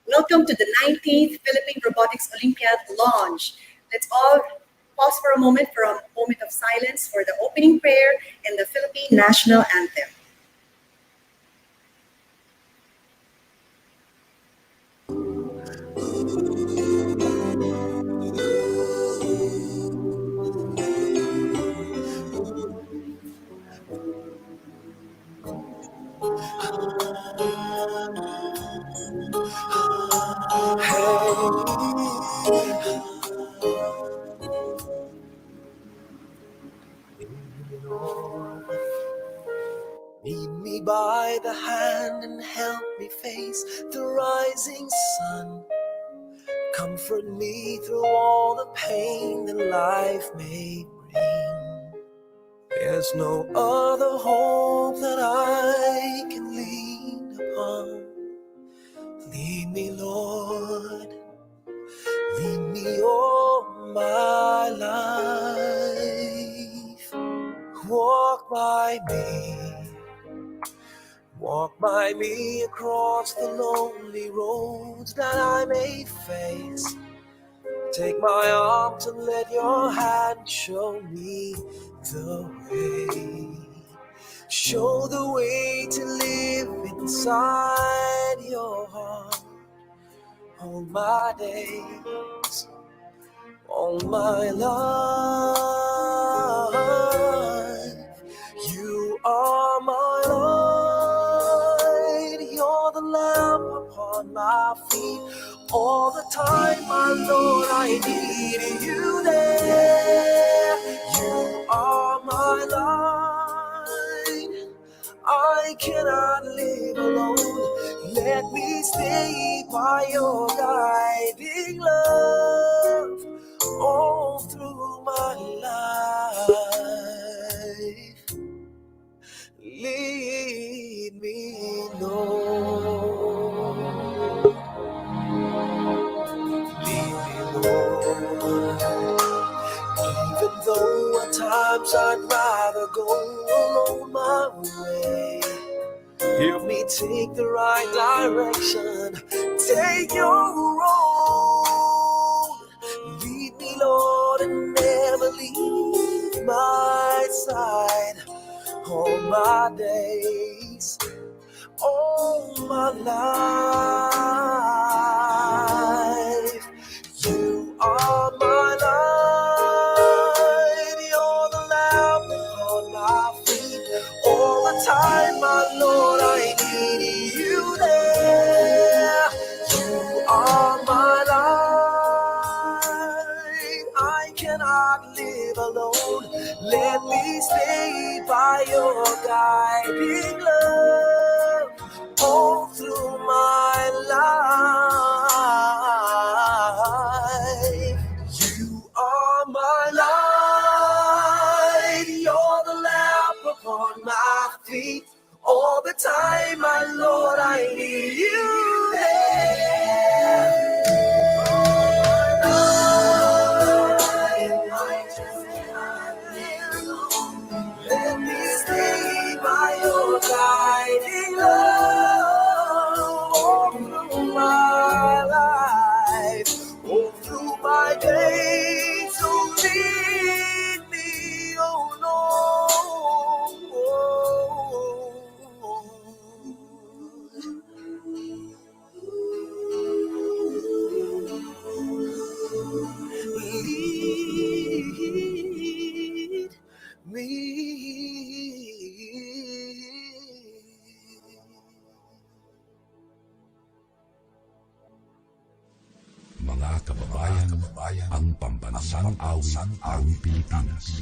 Welcome to the 19th Philippine Robotics Olympiad launch. Let's all pause for a moment of silence for the opening prayer and the Philippine national anthem. Lead me by the hand and help me face the rising sun. Comfort me through all the pain that life may bring. There's no other hope that I can lean upon. Lead me, Lord, lead me all my life. Walk by me across the lonely roads that I may face. Take my arms and let your hand show me the way. Show the way to live inside your heart. All my days, all my life, you are my light. You're the lamp upon my feet. All the time, my Lord, I need you there. You are my light. I cannot live alone. Let me stay by your guiding love all through my life. Lead me, Lord. Lead me, Lord. Even though at times I'd rather go alone my way, help me take the right direction. Take your road. Lead me, Lord, and never leave my side. All my days, all my life, you are my light. You're the lamp upon my feet. All the time, my Lord, I need you there. You are my light. I cannot live alone. Let me stay by your guiding love all through my life. You are my light. You're the lamp upon my feet. All the time, my Lord, I need you there. Let me stay by your guiding love all through my life, all through my days. So lead me, oh Lead me. Mga kababayan, ang pambansang awit ng Pilipinas.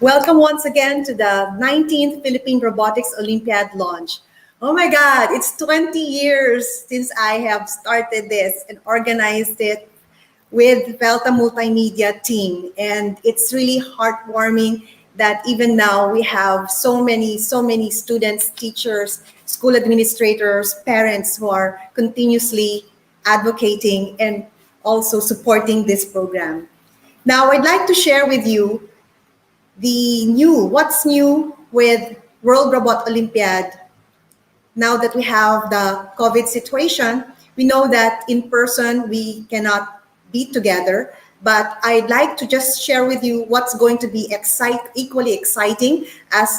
Welcome once again to the 19th Philippine Robotics Olympiad launch. Oh my God, it's 20 years since I have started this and organized it with Velta Multimedia team. And it's really heartwarming that even now we have so many students, teachers, school administrators, parents who are continuously advocating and also supporting this program. Now, I'd like to share with you what's new with World Robot Olympiad. Now that we have the COVID situation, we know that in person we cannot be together, but I'd like to just share with you what's going to be equally exciting as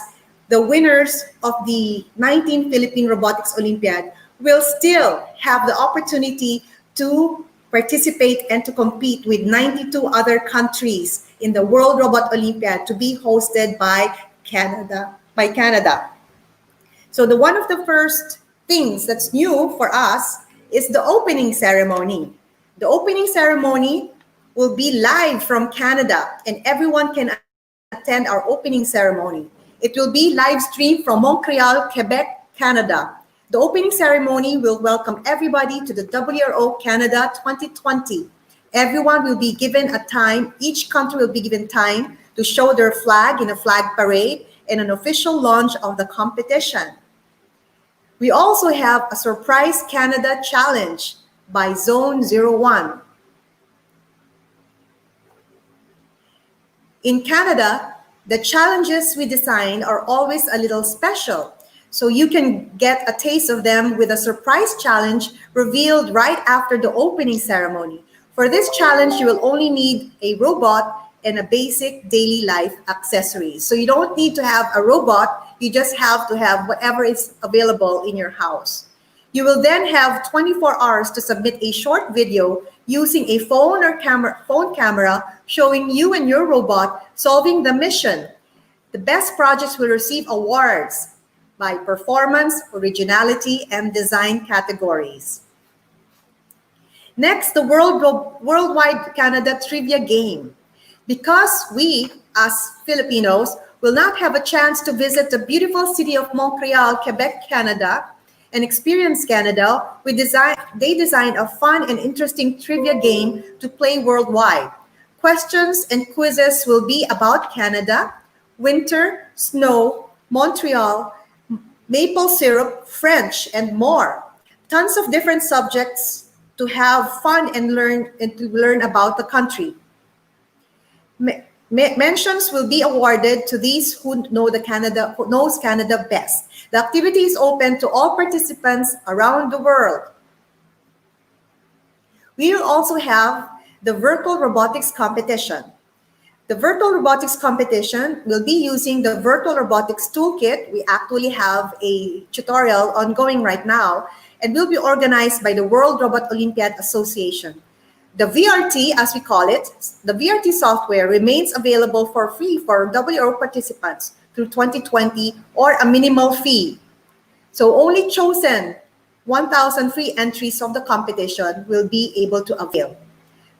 the winners of the 19th Philippine Robotics Olympiad will still have the opportunity to participate and to compete with 92 other countries in the World Robot Olympiad to be hosted by Canada. So one of the first things that's new for us is the opening ceremony. The opening ceremony will be live from Canada and everyone can attend our opening ceremony. It will be live streamed from Montreal, Quebec, Canada. The opening ceremony will welcome everybody to the WRO Canada 2020. Everyone will be given a time, each country will be given time to show their flag in a flag parade and an official launch of the competition. We also have a surprise Canada challenge by Zone 01. In Canada, the challenges we design are always a little special. So you can get a taste of them with a surprise challenge revealed right after the opening ceremony. For this challenge, you will only need a robot and a basic daily life accessories. So you don't need to have a robot, you just have to have whatever is available in your house. You will then have 24 hours to submit a short video using a phone camera showing you and your robot solving the mission. The best projects will receive awards by performance, originality, and design categories. Next, the Worldwide Canada Trivia Game. Because we, as Filipinos, will not have a chance to visit the beautiful city of Montreal, Quebec, Canada, and experience Canada, they designed a fun and interesting trivia game to play worldwide. Questions and quizzes will be about Canada, winter, snow, Montreal, maple syrup, French, and more. Tons of different subjects to have fun and to learn about the country. Mentions will be awarded to these who knows Canada best. The activity is open to all participants around the world. We will also have the virtual robotics competition. The virtual robotics competition will be using the virtual robotics toolkit. We actually have a tutorial ongoing right now and will be organized by the World Robot Olympiad Association. The VRT, as we call it, the VRT software remains available for free for WRO participants through 2020 or a minimal fee. So only chosen 1,000 free entries of the competition will be able to avail.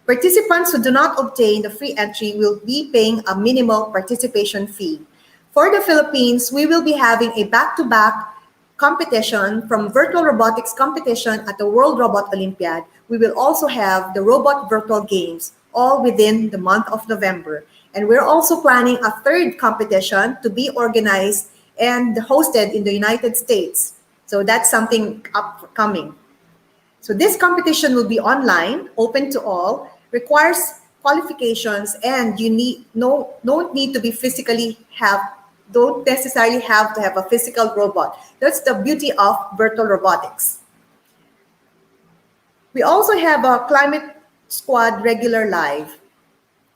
Participants who do not obtain the free entry will be paying a minimal participation fee. For the Philippines, we will be having a back-to-back competition from virtual robotics competition at the World Robot Olympiad. We will also have the Robot Virtual Games, all within the month of November. And we're also planning a third competition to be organized and hosted in the United States. So that's something upcoming. So this competition will be online, open to all, requires qualifications, and you don't need to be don't necessarily have to have a physical robot. That's the beauty of virtual robotics. We also have a Climate Squad Regular Live.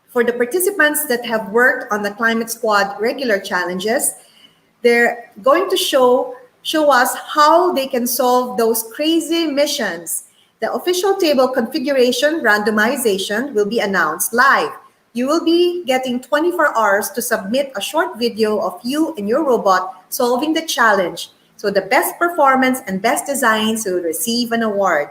For the participants that have worked on the Climate Squad regular challenges, they're going to show us how they can solve those crazy missions. The official table configuration randomization will be announced live. You will be getting 24 hours to submit a short video of you and your robot solving the challenge. So the best performance and best designs will receive an award.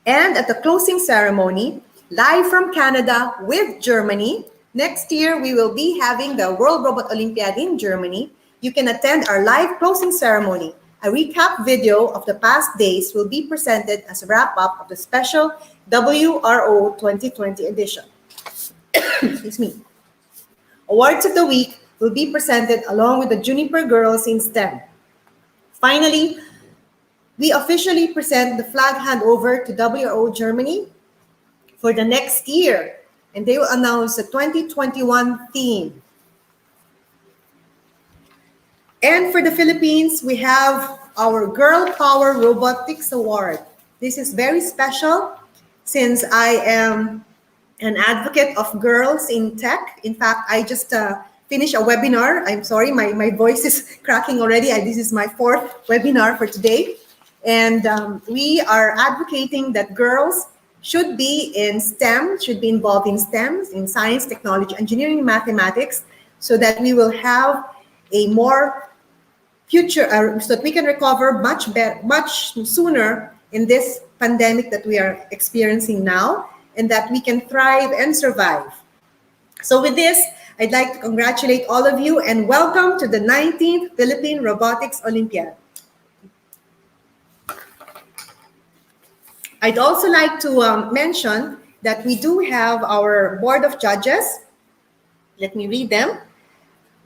And at the closing ceremony, live from Canada with Germany, next year we will be having the World Robot Olympiad in Germany. You can attend our live closing ceremony. A recap video of the past days will be presented as a wrap-up of the special WRO 2020 edition. Excuse me. Awards of the week will be presented along with the Juniper Girls in STEM. Finally, we officially present the flag handover to WRO Germany for the next year, and they will announce the 2021 theme. And for the Philippines, we have our Girl Power Robotics Award. This is very special since I am an advocate of girls in tech. In fact, I just finished a webinar. I'm sorry, my voice is cracking already. This is my fourth webinar for today. And we are advocating that girls should be in STEM, should be involved in STEM, in science, technology, engineering, mathematics, so that we will have a more future, so that we can recover much sooner in this pandemic that we are experiencing now, and that we can thrive and survive. So with this, I'd like to congratulate all of you and welcome to the 19th Philippine Robotics Olympiad. I'd also like to mention that we do have our Board of Judges. Let me read them.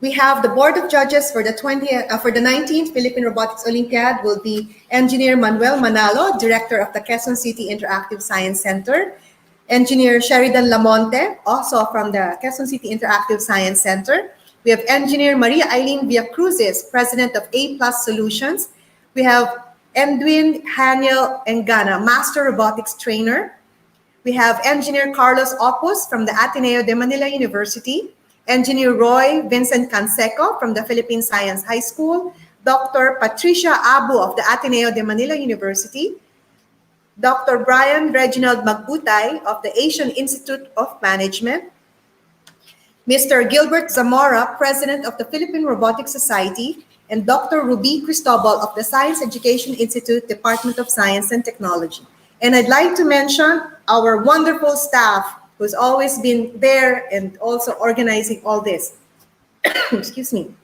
We have the Board of Judges for the 19th Philippine Robotics Olympiad will be Engineer Manuel Manalo, Director of the Quezon City Interactive Science Center, Engineer Sheridan Lamonte, also from the Quezon City Interactive Science Center. We have Engineer Maria Eileen Villacruzes, President of A+ Solutions. We have Edwin Haniel Engana, Master Robotics Trainer. We have Engineer Carlos Opus from the Ateneo de Manila University, Engineer Roy Vincent Canseco from the Philippine Science High School, Dr. Patricia Abu of the Ateneo de Manila University, Dr. Brian Reginald Magbutay of the Asian Institute of Management, Mr. Gilbert Zamora, President of the Philippine Robotics Society, and Dr. Ruby Cristobal of the Science Education Institute, Department of Science and Technology. And I'd like to mention our wonderful staff who's always been there and also organizing all this. Excuse me.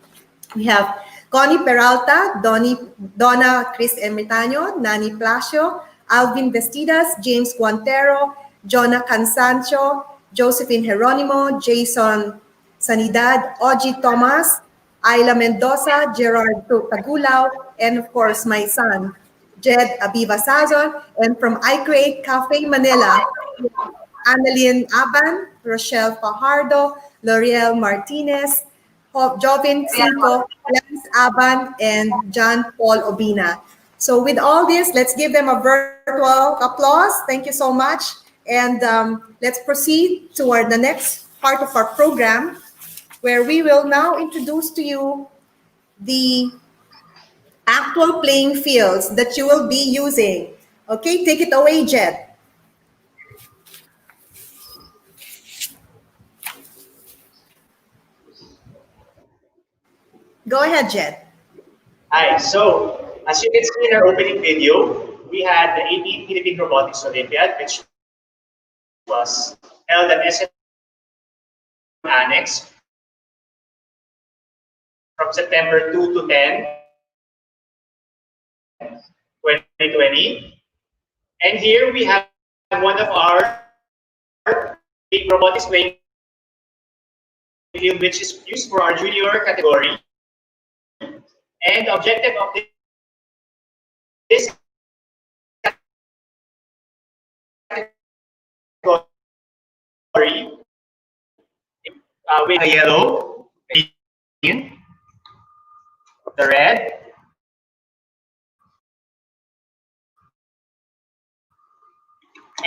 We have Connie Peralta, Donna Chris Ermitaño, Nani Placio, Alvin Vestidas, James Guantero, Jonah Cansancio, Josephine Jeronimo, Jason Sanidad, Oji Thomas, Ayla Mendoza, Gerard Tagulao, and of course my son, Jed Abiba Sazon, and from I Create Cafe Manila, Annalyn Aban, Rochelle Fajardo, L'Oreal Martinez, Jovin Cinco, Lance Aban, and John Paul Obina. So with all this, let's give them a virtual applause. Thank you so much. And let's proceed toward the next part of our program, where we will now introduce to you the actual playing fields that you will be using. Okay, take it away, Jed. Go ahead, Jed. Hi, so as you can see in our opening video, we had the 18th Philippine Robotics Olympiad, which was held at SM Annex from September 2 to 10, 2020. And here we have one of our big robotics playing field, which is used for our junior category. And the objective of this category with the yellow, the green, the red,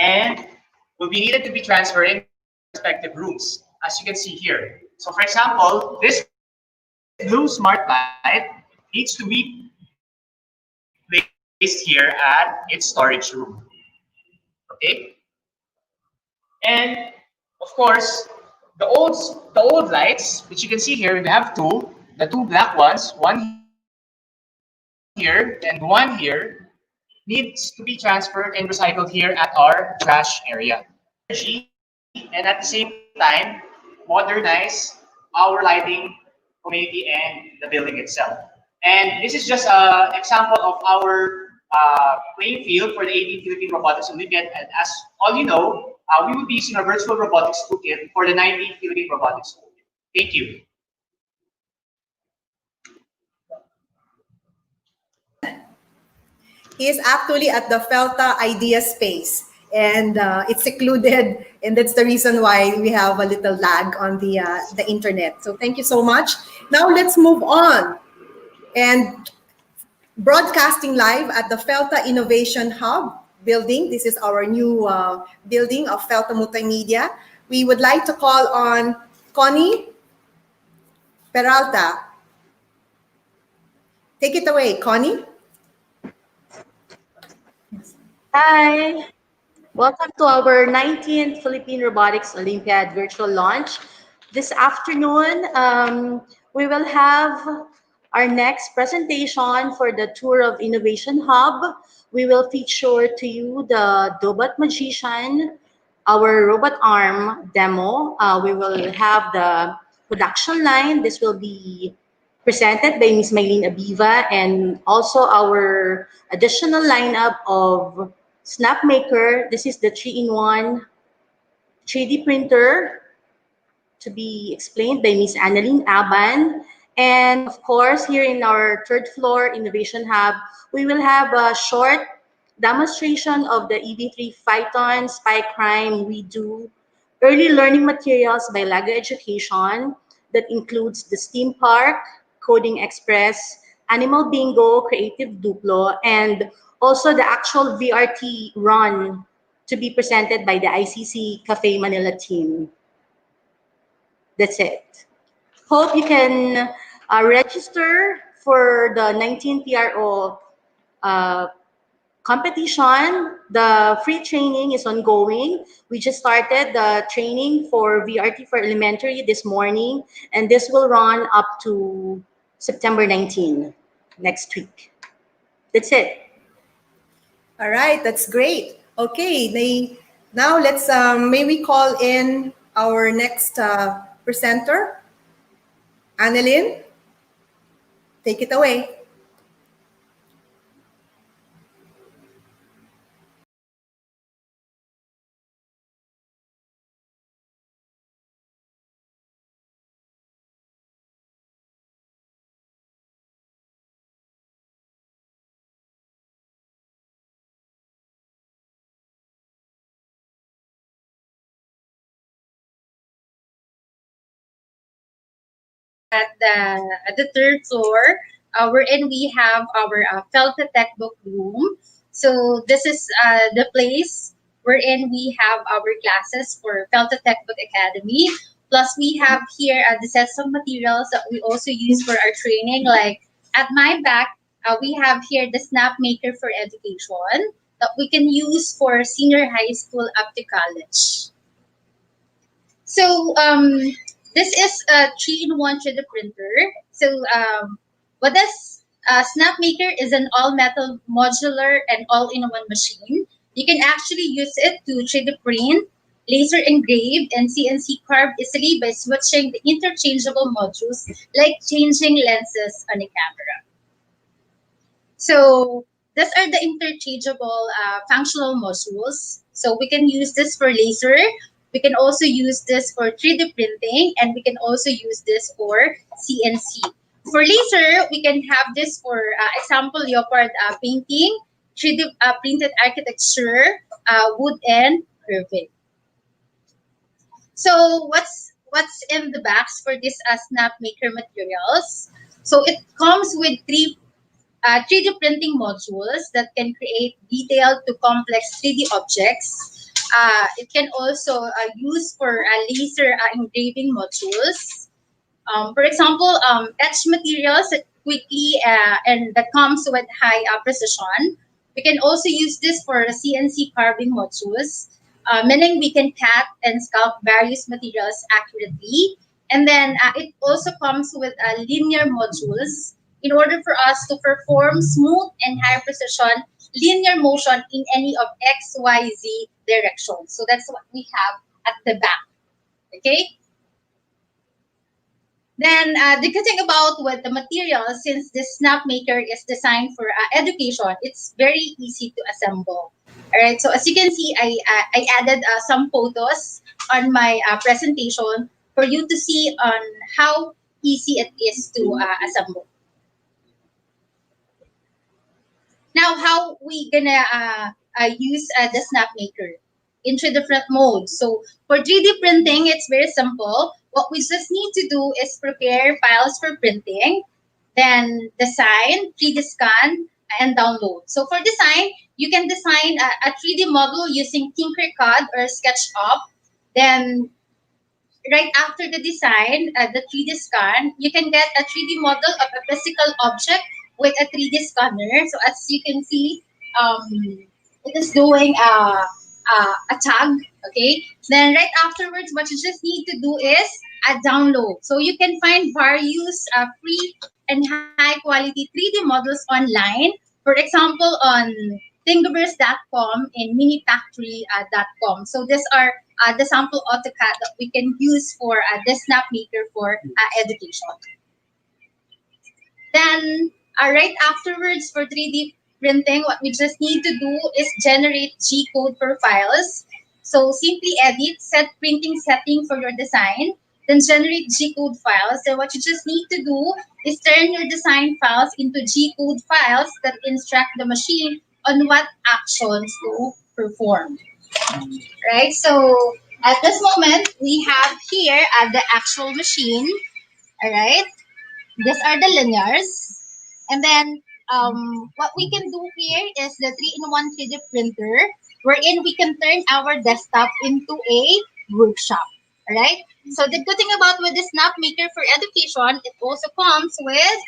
and will be needed to be transferred in respective rooms, as you can see here. So for example, this blue smart light needs to be placed here at its storage room. Okay? And of course, the old lights, which you can see here, we have two. the two black ones, one here and one here, needs to be transferred and recycled here at our trash area. And at the same time, modernize our lighting community and the building itself. And this is just an example of our playing field for the 18th Philippine Robotics Olympiad. And as all you know, we will be using a virtual robotics toolkit for the 19th Philippine Robotics Olympiad. Thank you. He is actually at the Felta Idea Space, and it's secluded, and that's the reason why we have a little lag on the internet. So thank you so much. Now let's move on. And broadcasting live at the Felta Innovation Hub building. This is our new building of Felta Multimedia. We would like to call on Connie Peralta. Take it away, Connie. Hi, welcome to our 19th Philippine Robotics Olympiad virtual launch. This afternoon, we will have our next presentation for the Tour of Innovation Hub. We will feature to you the Dobot Magician, our robot arm demo. We will have the production line. This will be presented by Ms. Maylene Abiva, and also our additional lineup of SnapMaker. This is the 3-in-1 3D printer to be explained by Ms. Annalyn Aban. And of course, here in our third floor Innovation Hub, we will have a short demonstration of the EV3 Phyton Spy Crime Redo early learning materials by Lago Education that includes the STEAM Park, Coding Express, Animal Bingo, Creative Duplo, and also the actual VRT run to be presented by the ICC Cafe Manila team. That's it. Hope you can register for the 19 PRO competition. The free training is ongoing. We just started the training for VRT for elementary this morning, and this will run up to September 19, next week. That's it. All right, that's great. Okay, now let's may we call in our next presenter, Annalyn. Take it away. At the third floor, wherein we have our Felta Tech Book room. So this is the place wherein we have our classes for Felta Tech Book Academy. Plus, we have here the sets of materials that we also use for our training. Like at my back, we have here the Snap Maker for Education that we can use for senior high school up to college. So this is a 3-in-1 3D printer. So what does SnapMaker is an all-metal modular and all-in-one machine. You can actually use it to 3D print, laser engrave, and CNC carve easily by switching the interchangeable modules like changing lenses on a camera. So these are the interchangeable functional modules. So we can use this for laser. We can also use this for 3D printing, and we can also use this for CNC. For laser, we can have this for example, leopard painting, 3D printed architecture, wood, and curving. So what's in the box for this SnapMaker materials? So it comes with 3D printing modules that can create detailed to complex 3D objects. It can also use for laser engraving modules. For example, etch materials that quickly and that comes with high precision. We can also use this for CNC carving modules, meaning we can cut and sculpt various materials accurately. And then it also comes with linear modules in order for us to perform smooth and high precision linear motion in any of X, Y, Z directions. So that's what we have at the back. Okay. Then the good thing about with the material, since this snap maker is designed for education, it's very easy to assemble. All right. So as you can see, I added some photos on my presentation for you to see on how easy it is to assemble. Now, how we gonna use the snap maker in three different modes? So for 3D printing, it's very simple. What we just need to do is prepare files for printing, then design, 3D scan, and download. So for design, you can design a 3D model using Tinkercad or SketchUp. Then right after the design, the 3D scan, you can get a 3D model of a physical object with a 3D scanner. So as you can see, it is doing a tag, okay? Then right afterwards, what you just need to do is a download. So you can find various free and high quality 3D models online. For example, on thingiverse.com and minifactory.com. So these are the sample AutoCAD that we can use for the snap maker for education. Then right afterwards for 3D printing, what we just need to do is generate G code for files. So simply edit, set printing setting for your design, then generate G code files. So what you just need to do is turn your design files into G code files that instruct the machine on what actions to perform. Right? So at this moment, we have here the actual machine. All right. These are the linears. And then what we can do here is the 3-in-1 3D printer, wherein we can turn our desktop into a workshop. Alright? So the good thing about with the Snap Maker for Education, it also comes with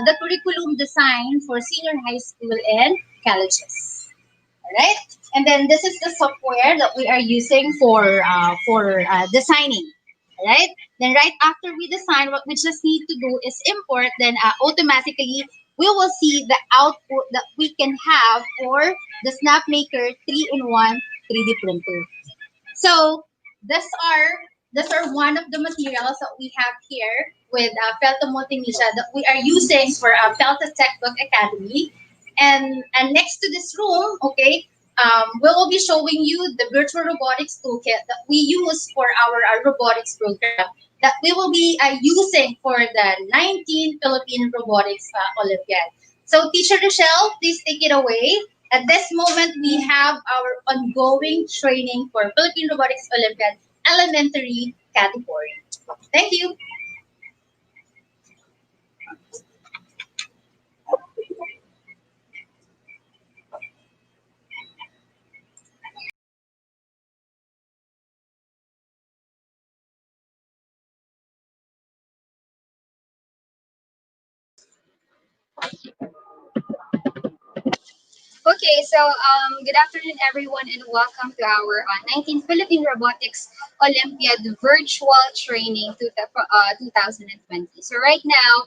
the curriculum design for senior high school and colleges. Alright? And then this is the software that we are using for designing. Right? Then right after we design, what we just need to do is import. Then automatically we will see the output that we can have for the SnapMaker 3-in-1 3D printer. So these are one of the materials that we have here with Felta Multimedia that we are using for Felta Textbook Academy. And next to this room, okay, we will be showing you the virtual robotics toolkit that we use for our robotics program that we will be using for the 19th Philippine Robotics Olympiad. So, Teacher Rochelle, please take it away. At this moment, we have our ongoing training for Philippine Robotics Olympiad elementary category. Thank you. Okay, so good afternoon, everyone, and welcome to our 19th Philippine Robotics Olympiad virtual training 2020. So right now,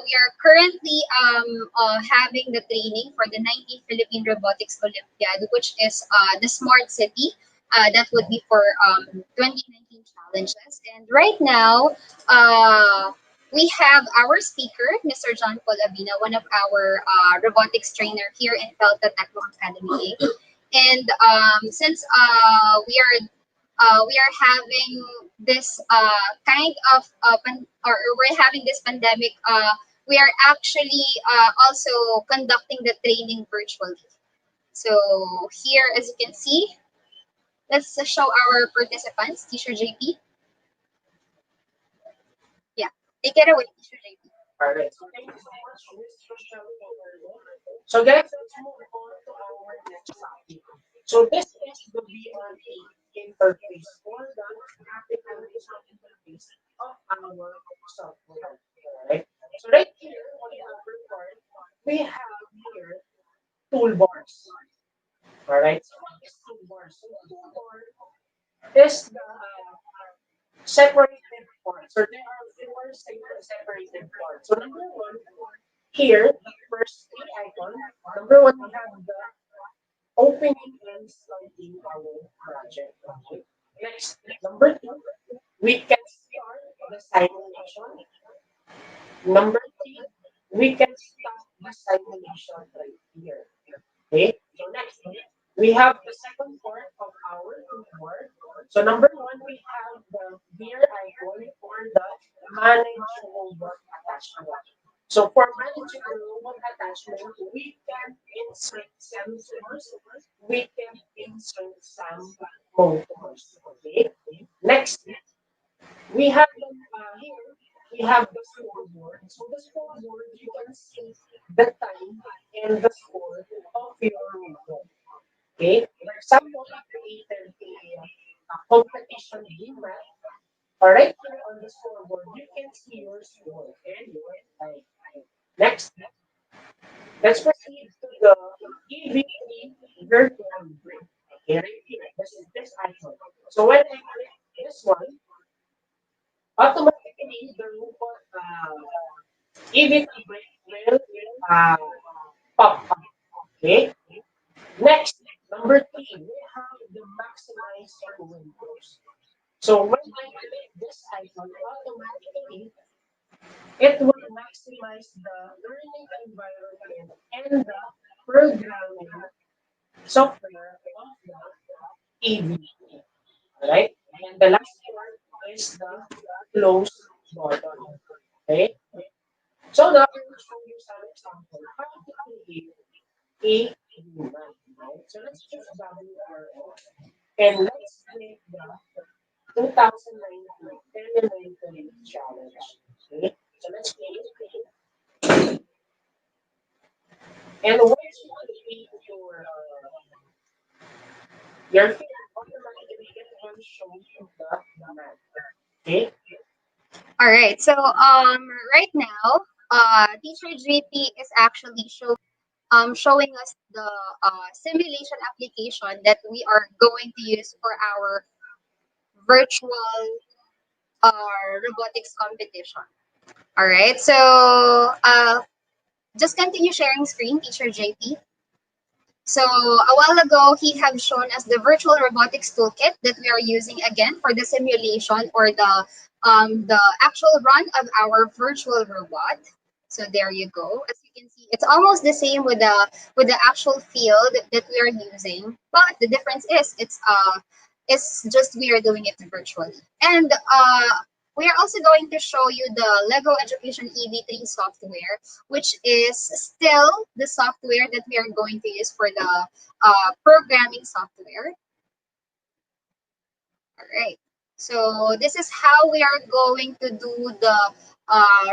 we are currently having the training for the 19th Philippine Robotics Olympiad, which is the Smart City. That would be for 2019 challenges. And right now, we have our speaker, Mr. John Paul Abina, one of our robotics trainer here in Pelta Techno Academy. And since we are having this kind of or we're having this pandemic, we are actually also conducting the training virtually. So here, as you can see, let's show our participants. Teacher JP, yeah, take it away, Teacher JP. All right. So thank you so much, Miss Rochelle, for your work. So guys, let's move on to our next topic. So this is the VRA interface or the graphical user interface of our software. Right? So right here on the upper part, we have here toolbars. All right. So what is toolbar? So toolbar is separated parts. So there are four separated parts. So number one, here, the first three icon, number one, we have the opening and starting our project. Okay. Next, number two, we can start the simulation. Number three, we can stop the simulation right here. Okay. So next, we have the second part of our toolbar. So number one, we have the gear icon or the manage robot attachment. So for managing the robot attachment, we can insert sensors, we can insert some motors. Okay. Next, we have the here we have the scoreboard. So the scoreboard, you can see the time and the score of your robot. Okay. For example, I created a competition game map. All right, here on the scoreboard, you can see your score and your time. Next, let's proceed to the EV3 virtual brick. Okay, right here. This is this icon. So when I click this one, automatically the robot EV3 brick will uh, pop up. Okay. Next, number three, we have the maximize your windows. So when I click this icon, automatically it will maximize the learning environment and the programming software of the EVP. Alright? And the last part is the close button. Okay? So now I will show you some example how to create a human. Right? So let's choose WRO and let's create the 2019 Telementoring Challenge. Okay? So let's create. And once you create your field, automatically it will show you the map. Okay? All right. So right now, Teacher JP is actually showing us the simulation application that we are going to use for our virtual robotics competition. All right. So just continue sharing screen, Teacher JP. So a while ago, he have shown us the virtual robotics toolkit that we are using again for the simulation or the actual run of our virtual robot. So there you go. As you can see, it's almost the same with the actual field that we are using, but the difference is it's just we are doing it virtually. And we are also going to show you the Lego Education EV3 software, which is still the software that we are going to use for the programming software. All right. So this is how we are going to do the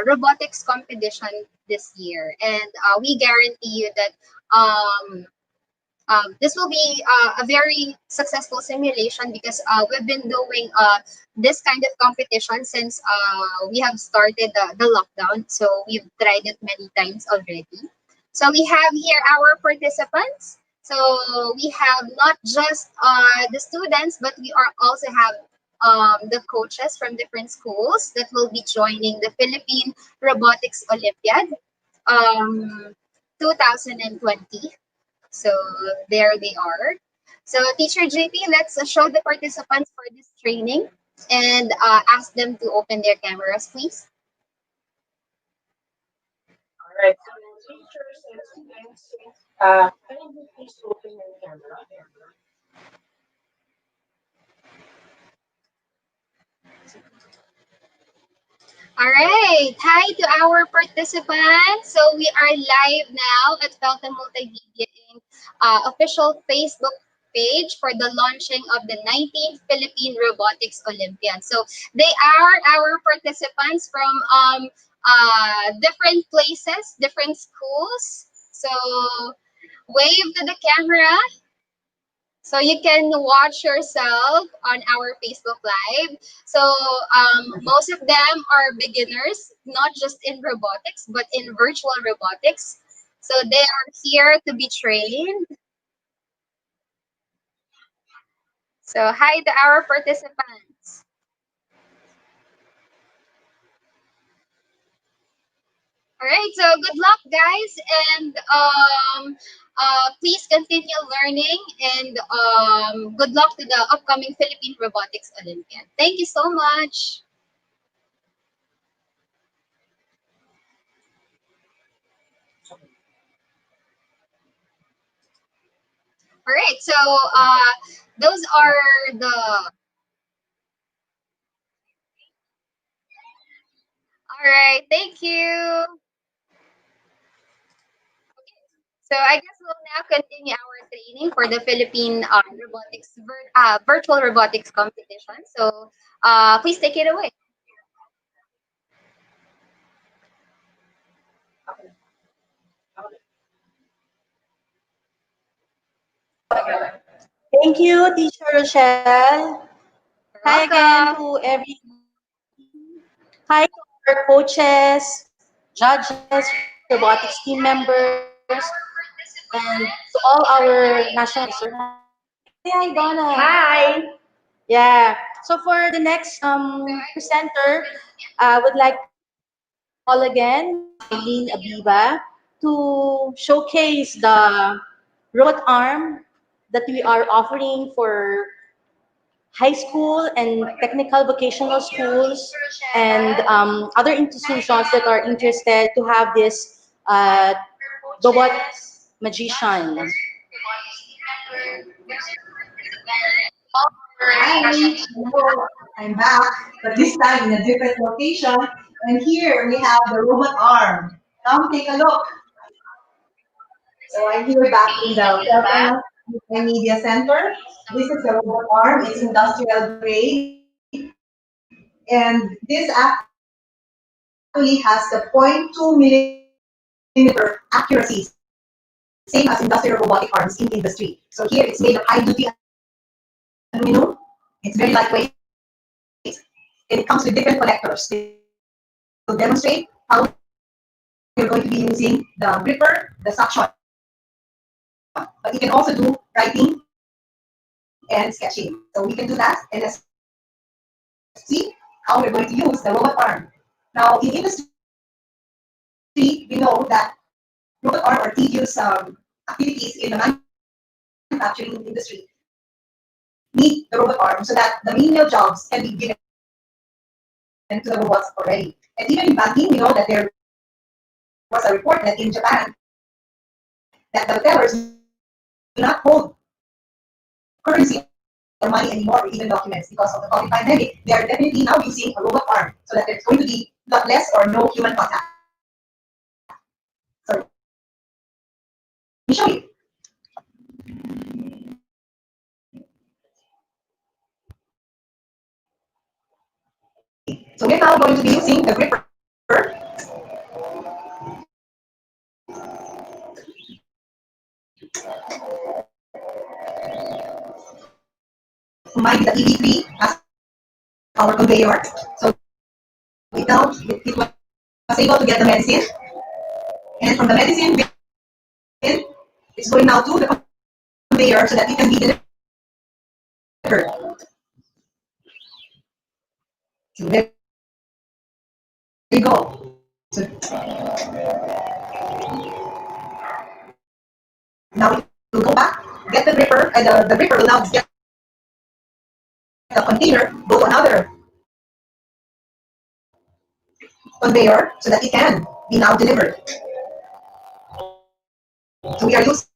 robotics competition this year, and we guarantee you that this will be a very successful simulation because we've been doing this kind of competition since we have started the lockdown. So we've tried it many times already. So we have here our participants. So we have not just the students, but we are also have the coaches from different schools that will be joining the Philippine Robotics Olympiad 2020. So there they are. So Teacher JP, let's show the participants for this training and ask them to open their cameras, please. All right. So teachers and students, can you please open your camera? All right. Hi to our participants. So we are live now at Felta Multimedia Inc. Official Facebook page for the launching of the 19th Philippine Robotics Olympiad. So they are our participants from different places, different schools. So wave to the camera. So you can watch yourself on our Facebook Live. So most of them are beginners, not just in robotics, but in virtual robotics. So they are here to be trained. So hi to our participants. All right, so good luck, guys, and please continue learning, and good luck to the upcoming Philippine Robotics Olympiad. Thank you so much. All right, so those are the. All right, thank you. So I guess we'll now continue our training for the Philippine virtual robotics competition. So please take it away. Thank you, Teacher Rochelle. You're Hi again welcome. to hi to our coaches, judges, robotics team members, and to all our national organizers. Hi, Donna. Hi. Yeah. So for the next presenter, I would like to call again Miss Eileen Abiba to showcase the robot arm that we are offering for high school and technical vocational schools and other institutions that are interested to have this robot magician. Hi, hello. I'm back, but this time in a different location. And here we have the robot arm. Come take a look. So I'm here back in the Philippine Media Center. This is the robot arm. It's industrial grade. And this actually has the 0.2 millimeter accuracy, same as industrial robotic arms in the industry. So here it's made of high duty aluminum. It's very lightweight. And it comes with different connectors. They will demonstrate how we're going to be using the gripper, the suction. But you can also do writing and sketching. So we can do that. And as see how we're going to use the robot arm. Now, in industry, we know that robot arm are tedious activities in the manufacturing industry. Need the robot arm so that the menial jobs can be given to the robots already. And even in banking, we know that there was a report that in Japan, that the tellers do not hold currency or money anymore, or even documents, because of the COVID pandemic. They are definitely now using a robot arm so that there's going to be lot less or no human contact. So let me show you. So we're now going to be using the gripper. Combined with the EV3 as our conveyor. So it was able to get the medicine. And from the medicine bin, it's going now to the conveyor so that it can be delivered. So there you go. So now it will go back, get the gripper, and the gripper will now get the container, go to another conveyor so that it can be now delivered. So we are using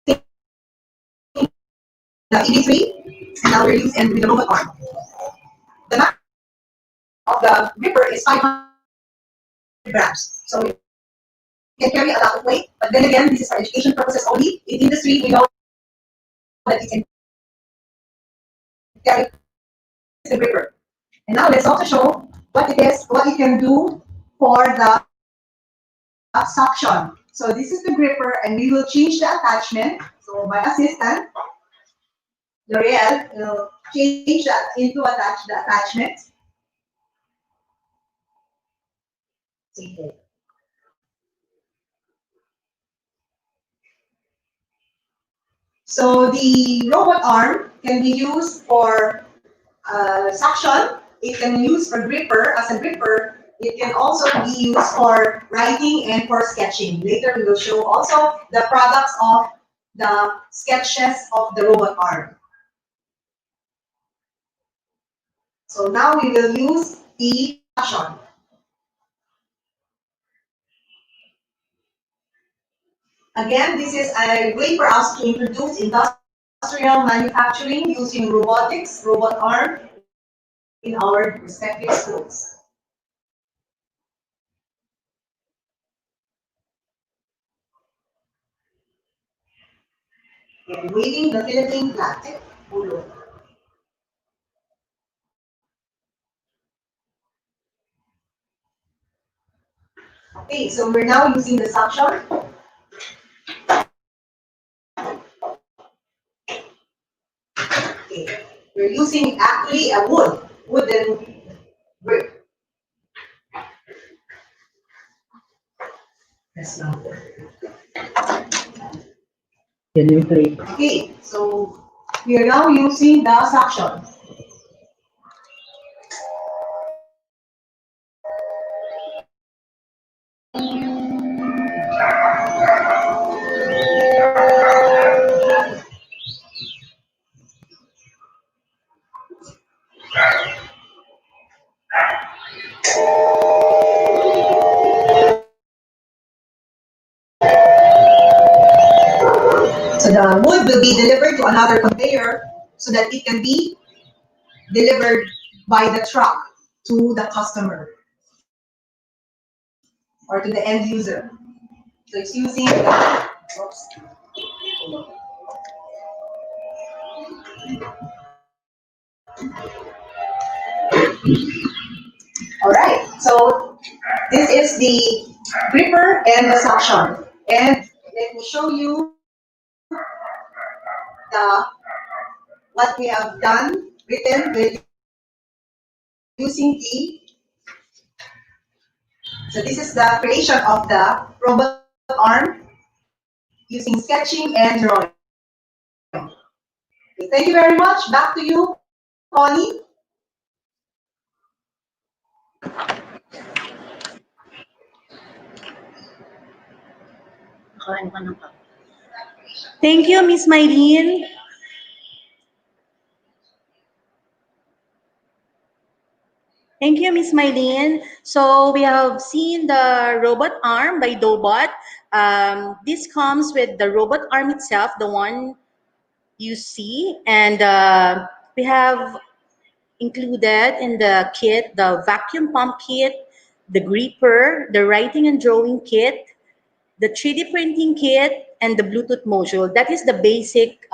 the EV3, and now we're using with the robot arm. The mass of the gripper is 500 grams. So it can carry a lot of weight, but then again, this is for education purposes only. In industry, we know that it can carry the gripper. And now let's also show what it can do for the suction. So this is the gripper, and we will change the attachment. So my assistant, L'Oreal, will change that into the attachment. So the robot arm can be used for suction. It can be used for gripper as a gripper It can also be used for writing and for sketching. Later, we will show also the products of the sketches of the robot arm. So now we will use the suction. Again, this is a way for us to introduce industrial manufacturing using robotics, robot arm in our respective schools. And waving the Philippine flag. Ulo. Okay, so we're now using the suction. Okay, we're using actually a wooden brick. That's not good. Okay, so we are now using the suction. So the wood will be delivered to another conveyor so that it can be delivered by the truck to the customer or to the end user. So it's using the, oops. All right, so this is the gripper and the suction. And let me show you the what we have done written with using the, so this is the creation of the robot arm using sketching and drawing. Okay, thank you very much. Back to you, Connie. Thank you, Miss Mylene. Thank you, Miss Mylene. So we have seen the robot arm by Dobot. This comes with the robot arm itself, the one you see, and we have included in the kit the vacuum pump kit, the gripper, the writing and drawing kit, the 3D printing kit, and the Bluetooth module. That is the basic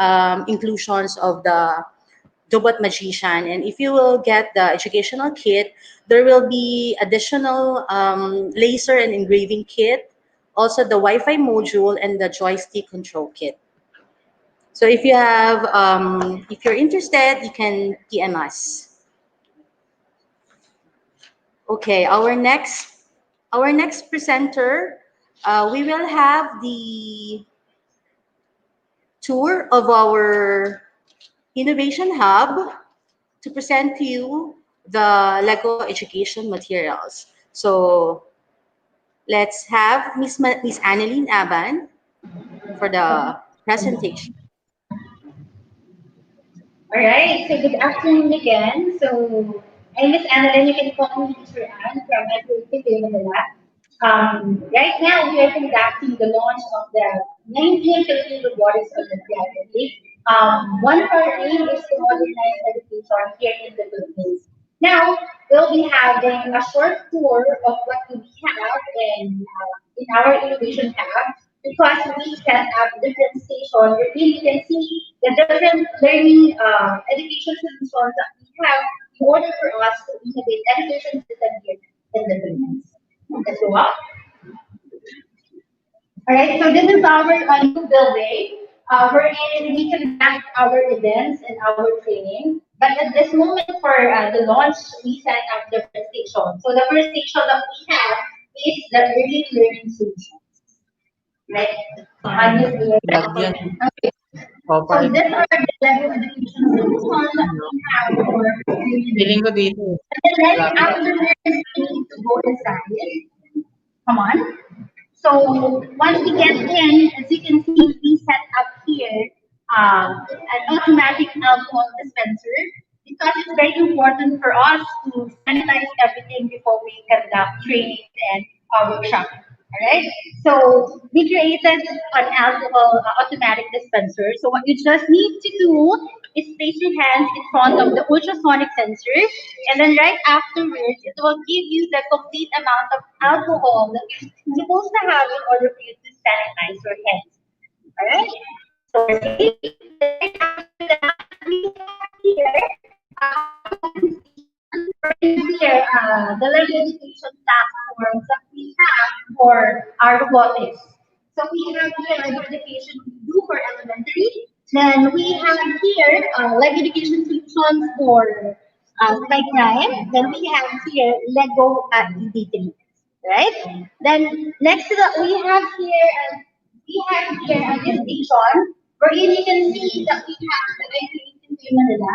inclusions of the Dobot Magician. And if you will get the educational kit, there will be additional laser and engraving kit, also the Wi-Fi module, and the joystick control kit. So if you have, if you're interested, you can PM us. Okay, our next presenter, we will have the tour of our innovation hub to present to you the Lego education materials. So let's have Miss Annalyn Aban for the presentation. All right, so good afternoon again. So I'm Miss Annalyn. You can call me Teacher Anne from Educative Manila. Right now, we are conducting the launch of the 19th Philippine Robotics Olympiad. Okay? One of our aim is to modernize education here in the Philippines. Now, we'll be having a short tour of what we have in our innovation hub because we set up different stations where you can see the different learning education solutions that we have in order for us to innovate education system here in the Philippines. Let's go up. All right, so this is our new building wherein we conduct our events and our training. But at this moment for the launch, we set up different stations. So the first station that we have is the early learning solution. Right? Obviously, Lagyan. okay. O, So five. these are the level education solutions that we have for Feeling ko dito. and then right Wala. after this, we need to go inside. Come on. So once we get in, as you can see, we set up here an automatic alcohol dispenser because it's very important for us to sanitize everything before we conduct trainings and workshop. All right. So we created an alcohol automatic dispenser. So what you just need to do is place your hands in front of the ultrasonic sensor, and then right afterwards, it will give you the complete amount of alcohol that you're supposed to have in order for you to sanitize your hands. Alright? So we're safe. Then right after that, we have here the learning education platforms that we have for our robotics. So we have here the education we do for elementary. Then we have here Lego education solutions for Spike Crime. Then we have here Lego ED3. Right? Then next to that we have here a station wherein you can see that we have the IPC Manila.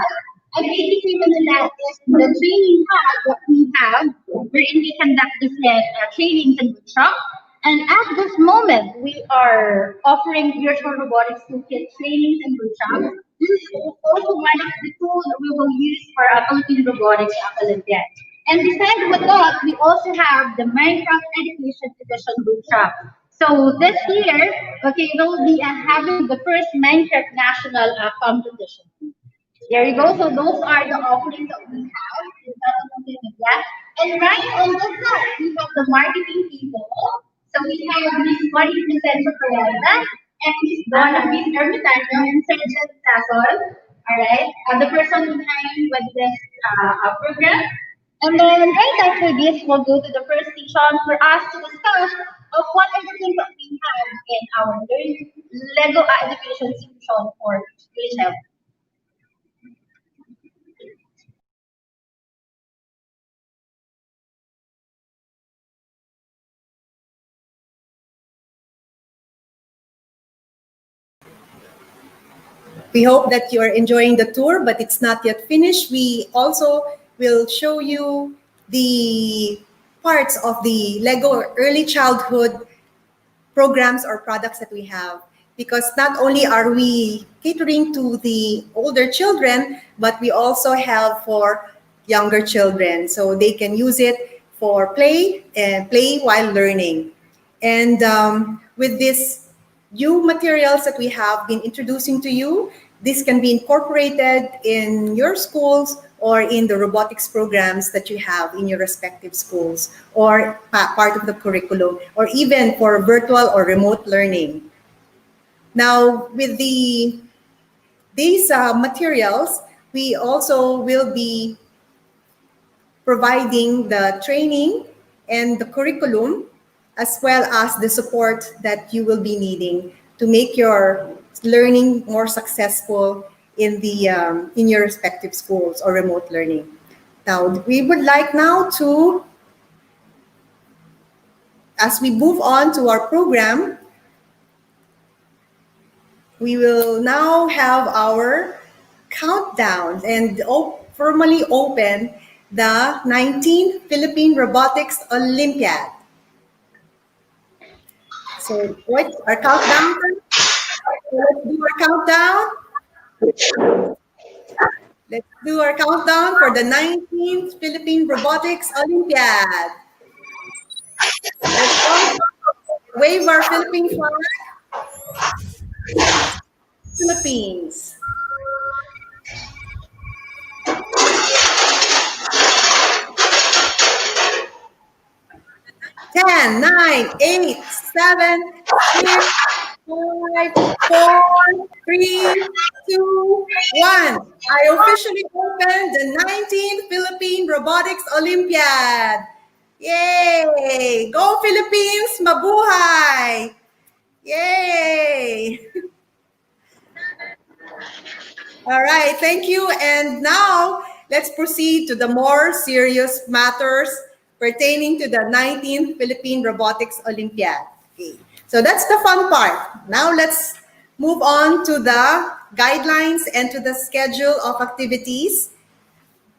IPC Manila is the training hub that we have wherein we conduct different trainings and workshops. And at this moment, we are offering virtual robotics toolkit trainings and workshops. This is also one of the tools that we will use for our Philippine Robotics Olympiad. And besides with that, we also have the Minecraft Education Edition workshop. So this year, okay, we'll be having the first Minecraft National competition. There you go. So those are the offerings that we have in Telephone Media. And right on the side, we have the marketing people. So we have Miss Marie Crescencio Corona and Miss Donna, Miss Ermitaño, and Sergeant Sasol. All right, the person behind with this program. And then right after this, we'll go to the first station for us to discuss of what are the things that we have in our Lego education solution for grade We hope that you are enjoying the tour, but it's not yet finished. We also will show you the parts of the Lego early childhood programs or products that we have, because not only are we catering to the older children, but we also have for younger children, so they can use it for play and play while learning. And with this new materials that we have been introducing to you, this can be incorporated in your schools or in the robotics programs that you have in your respective schools, or part of the curriculum, or even for virtual or remote learning. Now, with these materials, we also will be providing the training and the curriculum, as well as the support that you will be needing to make your learning more successful in your respective schools or remote learning. Now, we would like now to, as we move on to our program, we will now have our countdown and formally open the 19th Philippine Robotics Olympiad. So what's our countdown? So let's do our countdown. Let's do our countdown for the 19th Philippine Robotics Olympiad. Let's all wave our Philippine flag. Philippines. 10, 9, 8, 7, 6, 5, 4, 3, 2, 1. I officially opened the 19th Philippine Robotics Olympiad. Yay! Go Philippines! Mabuhay! Yay! All right, thank you. And now let's proceed to the more serious matters pertaining to the 19th Philippine Robotics Olympiad. Okay. So that's the fun part. Now let's move on to the guidelines and to the schedule of activities.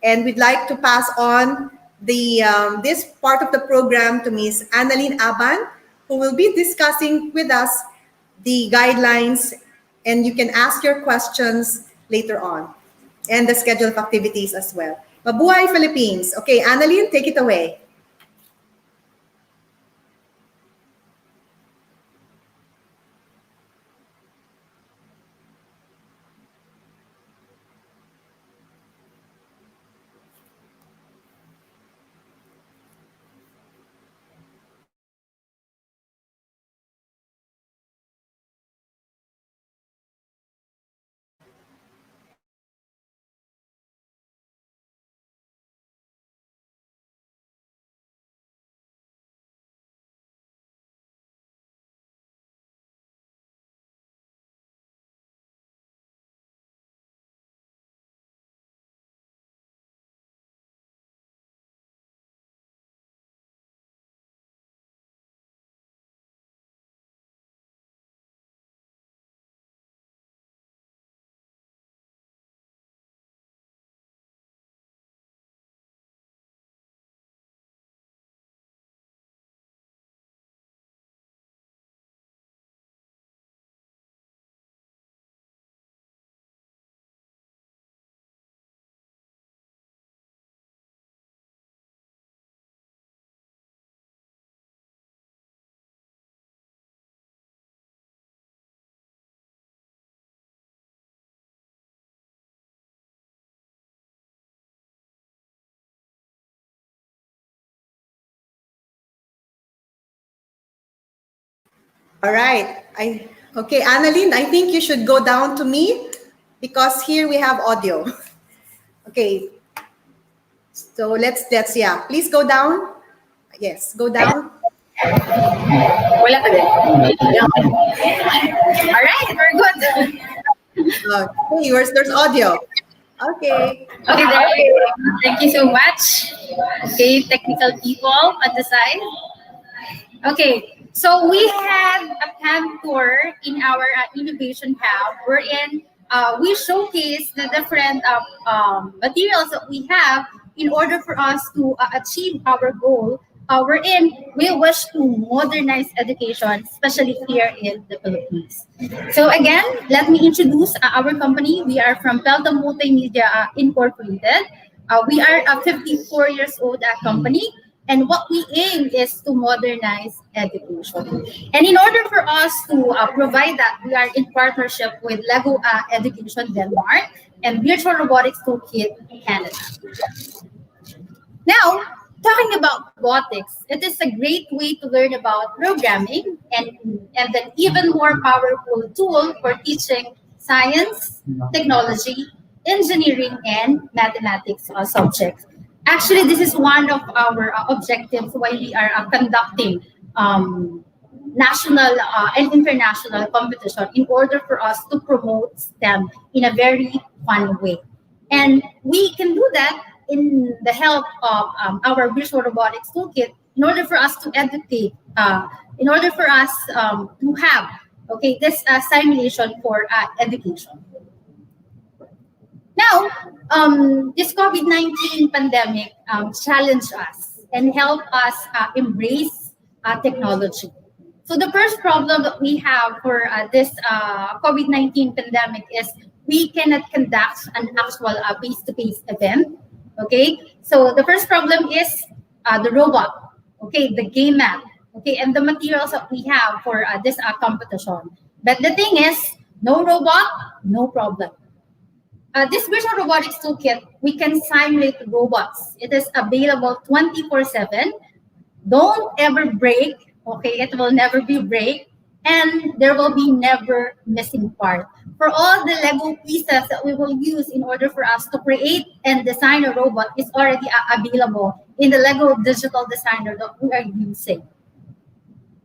And we'd like to pass on this part of the program to Ms. Annalyn Aban, who will be discussing with us the guidelines, and you can ask your questions later on, and the schedule of activities as well. Mabuhay Philippines. Okay, Annalyn, take it away. All right. Okay, Annalyn, I think you should go down to me because here we have audio. Okay. So yeah. Please go down. Yes, go down. Wala ka din. All right, we're good. Okay, there's audio. Okay. Okay, there we go. Thank you so much. Okay, technical people on the side. Okay, so we had a camp tour in our innovation hub wherein we showcase the different materials that we have in order for us to achieve our goal. Wherein we wish to modernize education, especially here in the Philippines. So again, let me introduce our company. We are from Pelta Multimedia Incorporated. We are a 54 years old company. And what we aim is to modernize education. And in order for us to provide that, we are in partnership with Lego Education Denmark and Virtual Robotics Toolkit Canada. Now, talking about robotics, it is a great way to learn about programming and an even more powerful tool for teaching science, technology, engineering, and mathematics subjects. Actually, this is one of our objectives why we are conducting national and international competition in order for us to promote STEM in a very fun way. And we can do that in the help of our Visual Robotics Toolkit in order for us to educate, in order for us to have this simulation for education. Now, this COVID-19 pandemic challenged us and helped us embrace technology. So the first problem that we have for this COVID-19 pandemic is we cannot conduct an actual face-to-face event. Okay, so the first problem is the robot, the game map, and the materials that we have for this competition. But the thing is, no robot, no problem. This Virtual Robotics Toolkit, we can simulate robots. It is available 24/7. Don't ever break, it will never be break, and there will be never missing part. For all the Lego pieces that we will use in order for us to create and design a robot is already available in the Lego digital designer that we are using.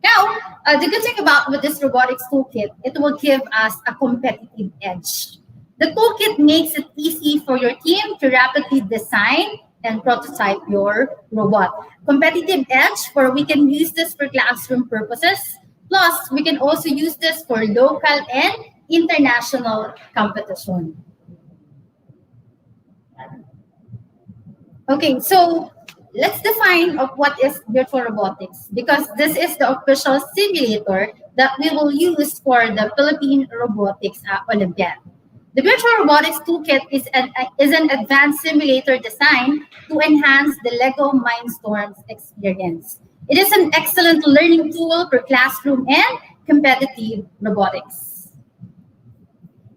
Now, the good thing about with this robotics toolkit, it will give us a competitive edge. The toolkit makes it easy for your team to rapidly design and prototype your robot. Competitive edge, where we can use this for classroom purposes. Plus, we can also use this for local and international competition. Okay, so let's define of what is virtual robotics, because this is the official simulator that we will use for the Philippine Robotics Olympiad. The Virtual Robotics Toolkit is an advanced simulator designed to enhance the LEGO Mindstorms experience. It is an excellent learning tool for classroom and competitive robotics.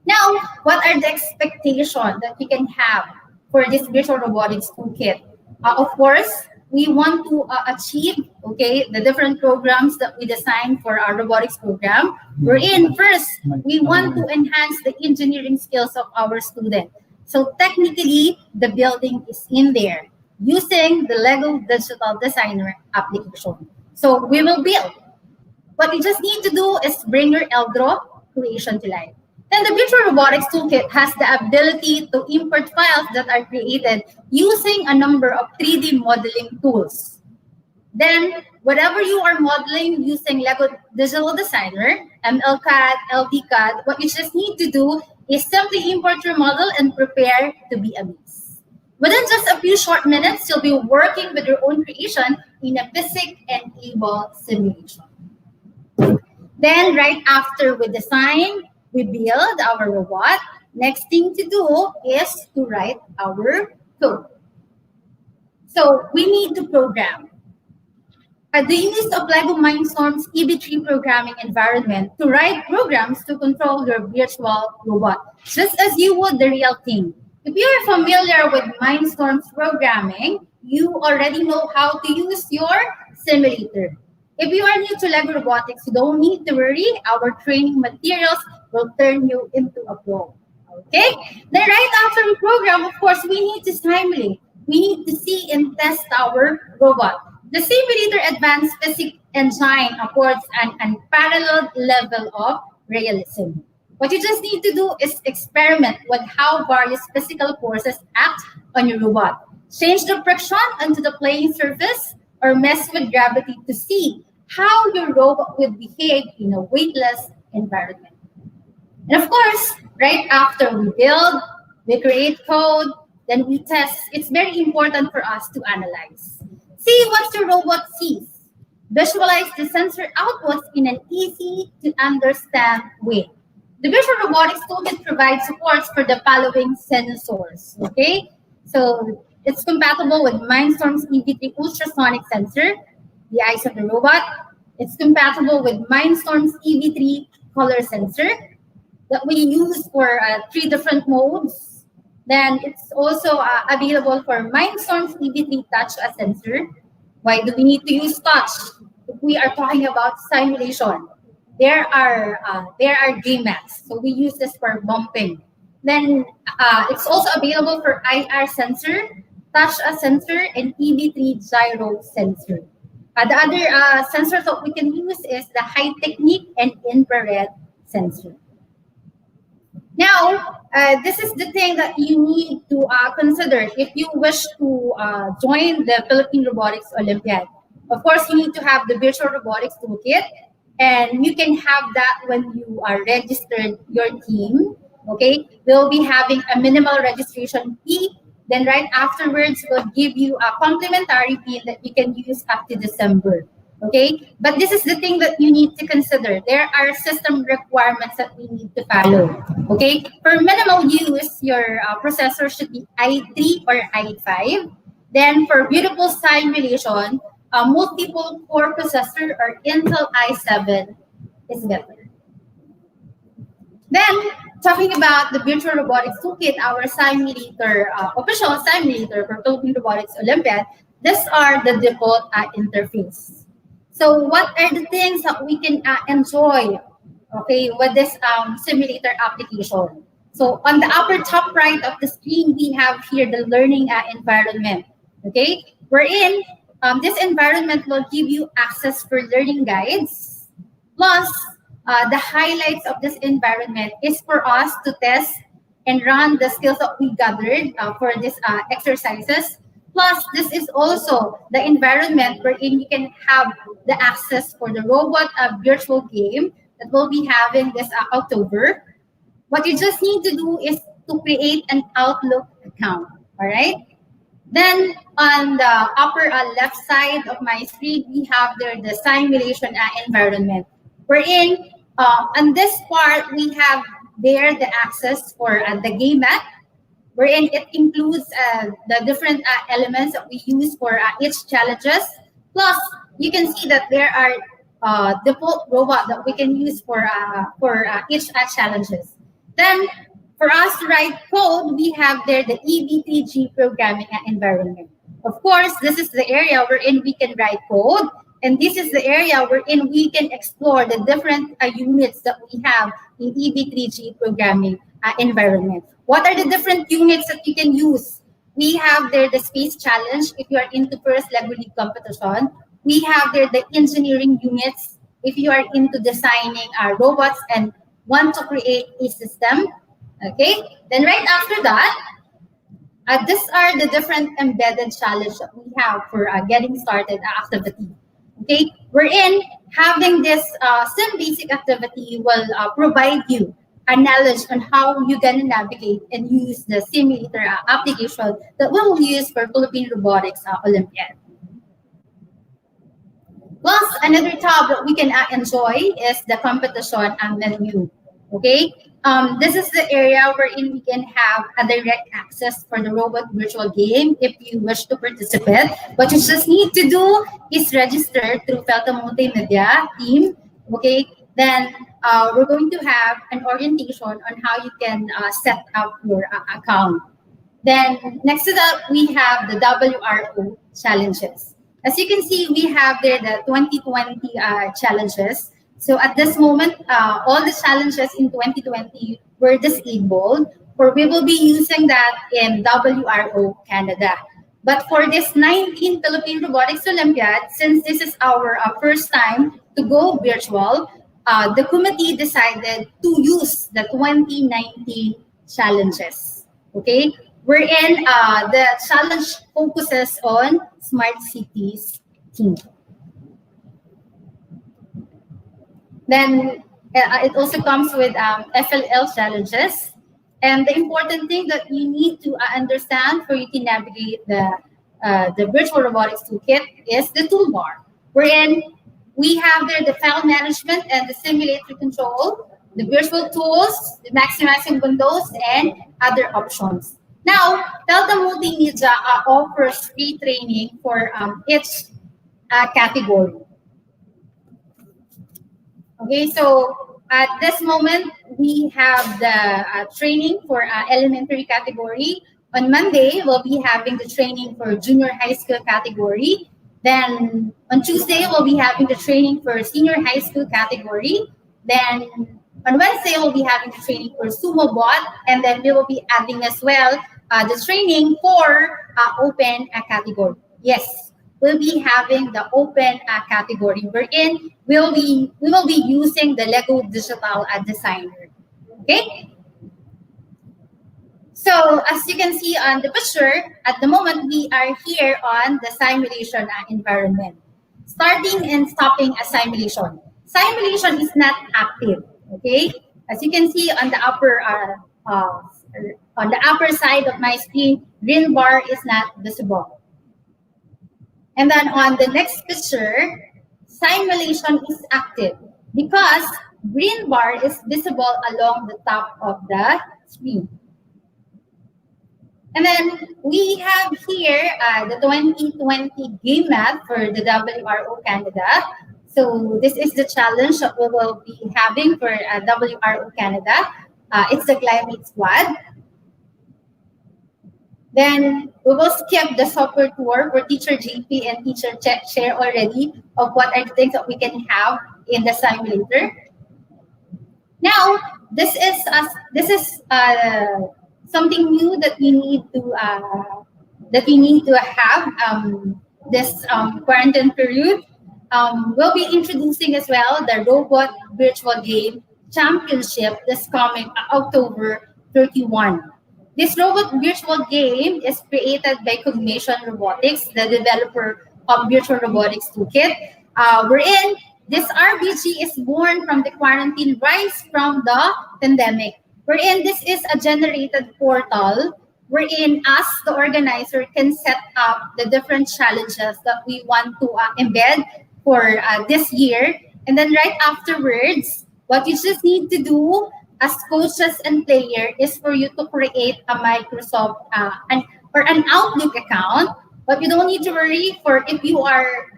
Now, what are the expectations that we can have for this virtual robotics toolkit? Of course, we want to achieve, okay, the different programs that we designed for our robotics program. We're in first, we want to enhance the engineering skills of our student. So technically, the building is in there using the Lego Digital Designer application. So we will build. What you just need to do is bring your Eldro creation to life. Then the Virtual Robotics Toolkit has the ability to import files that are created using a number of 3D modeling tools. Then, whatever you are modeling using Lego Digital Designer, MLCAD, LDCAD, what you just need to do is simply import your model and prepare to be amazed. Within just a few short minutes, you'll be working with your own creation in a physics-enabled simulation. Then right after we design, we build our robot. Next thing to do is to write our code. So we need to program. The use of LEGO Mindstorm's EB3 programming environment to write programs to control your virtual robot, just as you would the real thing. If you are familiar with Mindstorm's programming, you already know how to use your simulator. If you are new to LEGO Robotics, you don't need to worry. Our training materials will turn you into a pro. Okay? Then right after we program, of course, we need to simulate. We need to see and test our robot. The simulator advanced physics engine affords an unparalleled level of realism. What you just need to do is experiment with how various physical forces act on your robot. Change the friction onto the playing surface or mess with gravity to see how your robot would behave in a weightless environment. And of course, right after we build, we create code, then we test. It's very important for us to analyze. See what your robot sees. Visualize the sensor outputs in an easy to understand way. The Visual Robotics Toolkit provides supports for the following sensors. Okay, so it's compatible with Mindstorm's EV3 ultrasonic sensor, the eyes of the robot. It's compatible with Mindstorm's EV3 color sensor that we use for 3 different modes. Then it's also available for Mindstorm's EV3 touch sensor. Why do we need to use touch? If we are talking about simulation, there are game mats, so we use this for bumping. Then it's also available for IR sensor, touch sensor, and EV3 gyro sensor. The other sensors that we can use is the high technique and infrared sensor. Now, this is the thing that you need to consider if you wish to join the Philippine Robotics Olympiad. Of course, you need to have the Virtual Robotics Toolkit, and you can have that when you are registered your team. Okay, we'll be having a minimal registration fee. Then right afterwards, we'll give you a complimentary fee that you can use up to December. Okay, but this is the thing that you need to consider. There are system requirements that we need to follow. Okay, for minimal use, your processor should be i3 or i5. Then for beautiful simulation, multiple core processor or Intel i7 is better. Then, talking about the Virtual Robotics Toolkit, our simulator, official simulator for Philippine Robotics Olympiad, these are the default interface. So what are the things that we can enjoy, okay, with this simulator application? So on the upper top right of the screen, we have here the learning environment, okay? Wherein this environment will give you access for learning guides. Plus, the highlights of this environment is for us to test and run the skills that we gathered for these exercises. Plus, this is also the environment wherein you can have the access for the robot virtual game that we'll be having this October. What you just need to do is to create an Outlook account. All right. Then on the upper left side of my screen, we have there the simulation environment. Wherein on this part, we have there the access for the game map, wherein it includes the different elements that we use for each challenges. Plus, you can see that there are default robot that we can use for each challenges. Then, for us to write code, we have there the EBTG programming environment. Of course, this is the area wherein we can write code, and this is the area wherein we can explore the different units that we have in EB3G programming environment. What are the different units that you can use? We have there the space challenge if you are into first Lego League competition. We have there the engineering units if you are into designing robots and want to create a system. Okay, then right after that, these are the different embedded challenges that we have for getting started activity. Okay, wherein having this sim basic activity will provide you a knowledge on how you're gonna navigate and use the simulator application that we will use for Philippine Robotics Olympiad. Plus, another tab that we can enjoy is the competition menu. Okay, this is the area wherein we can have a direct access for the robot virtual game if you wish to participate. What you just need to do is register through Felta Multimedia team. Okay, then we're going to have an orientation on how you can set up your account. Then next to that, we have the WRO challenges. As you can see, we have there the 2020 challenges. So at this moment, all the challenges in 2020 were disabled, or we will be using that in WRO Canada. But for this 19th Philippine Robotics Olympiad, since this is our first time to go virtual, the committee decided to use the 2019 challenges. Okay, wherein the challenge focuses on smart cities team. Then it also comes with FLL challenges. And the important thing that you need to understand for you to navigate the virtual robotics toolkit is the toolbar, wherein we have there the file management and the simulator control, the virtual tools, the maximizing windows, and other options. Now, Delta Multimedia offers free training for each category. Okay, so at this moment, we have the training for elementary category. On Monday, we'll be having the training for junior high school category. Then on Tuesday, we'll be having the training for senior high school category. Then on Wednesday, we'll be having the training for sumo bot. And then we will be adding as well the training for open category. Yes, we'll be having the open category wherein we will be using the Lego Digital Designer. Okay. So as you can see on the picture, at the moment we are here on the simulation environment. Starting and stopping a simulation. Simulation is not active. Okay. As you can see on the upper side of my screen, green bar is not visible. And then on the next picture, simulation is active because green bar is visible along the top of the screen. And then we have here the 2020 game map for the WRO Canada. So this is the challenge that we will be having for WRO Canada. It's the climate squad. Then we will skip the software tour where teacher JP and teacher Chet share already of what are the things that we can have in the simulator. Now, this is something new that we need to have this quarantine period. We'll be introducing as well the Robot Virtual Game Championship this coming October 31. This robot virtual game is created by Cognition Robotics, the developer of Virtual Robotics Toolkit, wherein this RBG is born from the quarantine rise from the pandemic, wherein this is a generated portal wherein us, the organizer, can set up the different challenges that we want to embed for this year. And then right afterwards, what you just need to do as coaches and player is for you to create a Microsoft or an Outlook account. But you don't need to worry for if you are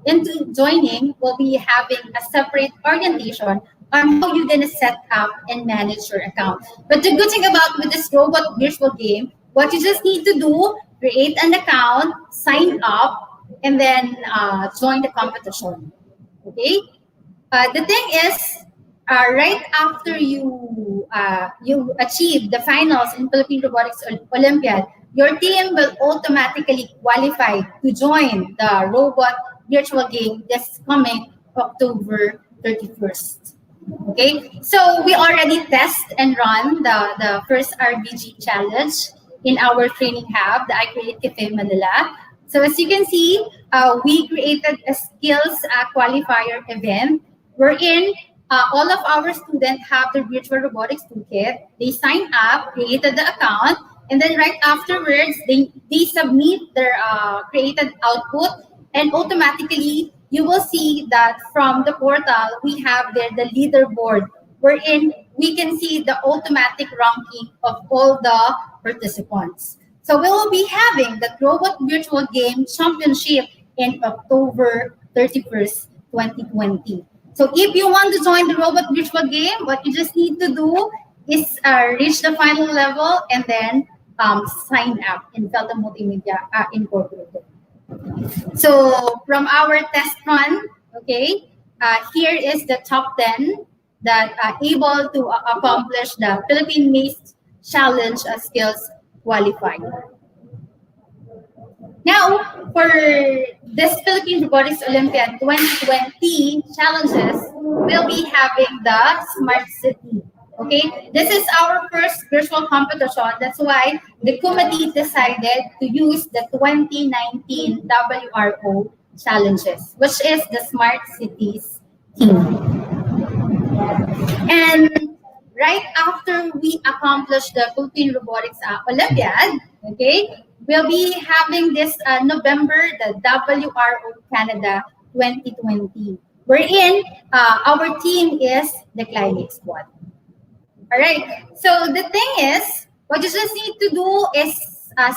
into joining, we'll be having a separate orientation on how you're gonna set up and manage your account. But the good thing about with this robot virtual game, what you just need to do, create an account, sign up, and then join the competition. Okay. The thing is, right after you achieve the finals in Philippine Robotics Olympiad, your team will automatically qualify to join the robot virtual game this coming October 31st. Okay, so we already test and run the first RBG challenge in our training hub, the I Create Cafe Manila. So as you can see, we created a skills qualifier event wherein all of our students have the virtual robotics toolkit. They sign up, created the account, and then right afterwards, they submit their created output, and automatically you will see that from the portal, we have there the leaderboard wherein we can see the automatic ranking of all the participants. So we will be having the Robot Virtual Game Championship in October 31st, 2020. So if you want to join the Robot Virtual Game, what you just need to do is reach the final level and then sign up in Felta Multimedia Incorporated. So from our test run, okay, here is the top 10 that are able to accomplish the Philippine Maze Challenge Skills Qualifier. Now, for this Philippine Robotics Olympiad 2020 challenges, we'll be having the Smart City. Okay, this is our first virtual competition. That's why the committee decided to use the 2019 WRO challenges, which is the Smart Cities team. And right after we accomplish the Philippine Robotics Olympiad, okay, we'll be having this November, the WRO Canada 2020, wherein our team is the Climate Squad. All right. So the thing is, what you just need to do is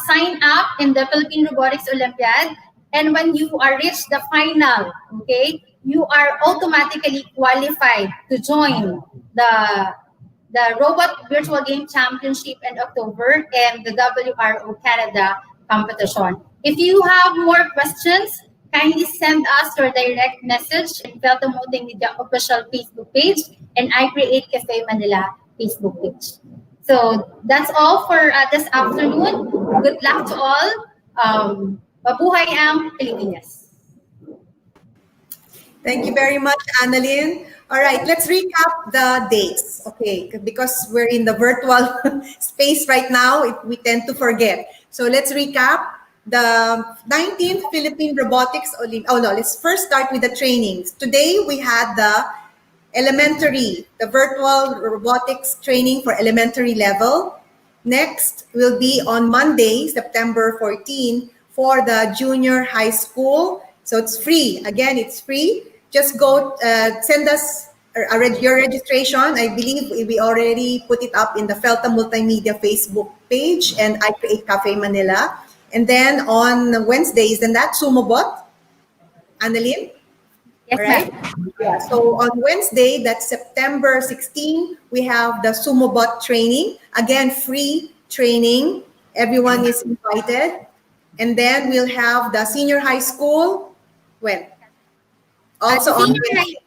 sign up in the Philippine Robotics Olympiad, and when you are reached the final, okay, you are automatically qualified to join the Robot Virtual Game Championship in October and the WRO Canada competition. If you have more questions, kindly send us your direct message in Felta Multimedia official Facebook page and I Create Cafe Manila Facebook page. So that's all for this afternoon. Good luck to all. Mabuhay ang Pilipinas. Thank you very much, Annalyn. All right, let's recap the dates, okay? Because we're in the virtual space right now, we tend to forget. So let's recap the 19th Philippine Robotics Olympiad. Oh no, let's first start with the trainings. Today we had the virtual robotics training for elementary level. Next will be on Monday, September 14, for the junior high school. So it's free. Again, it's free. Just go send us your registration. I believe we already put it up in the Felta Multimedia Facebook page and I Create Cafe Manila. And then on Wednesdays, then that Sumobot, Annalyn? Yes, right? Yeah. So on Wednesday, that's September 16, we have the Sumobot training. Again, free training. Everyone is invited. And then we'll have the senior high school. When? Also on Wednesday.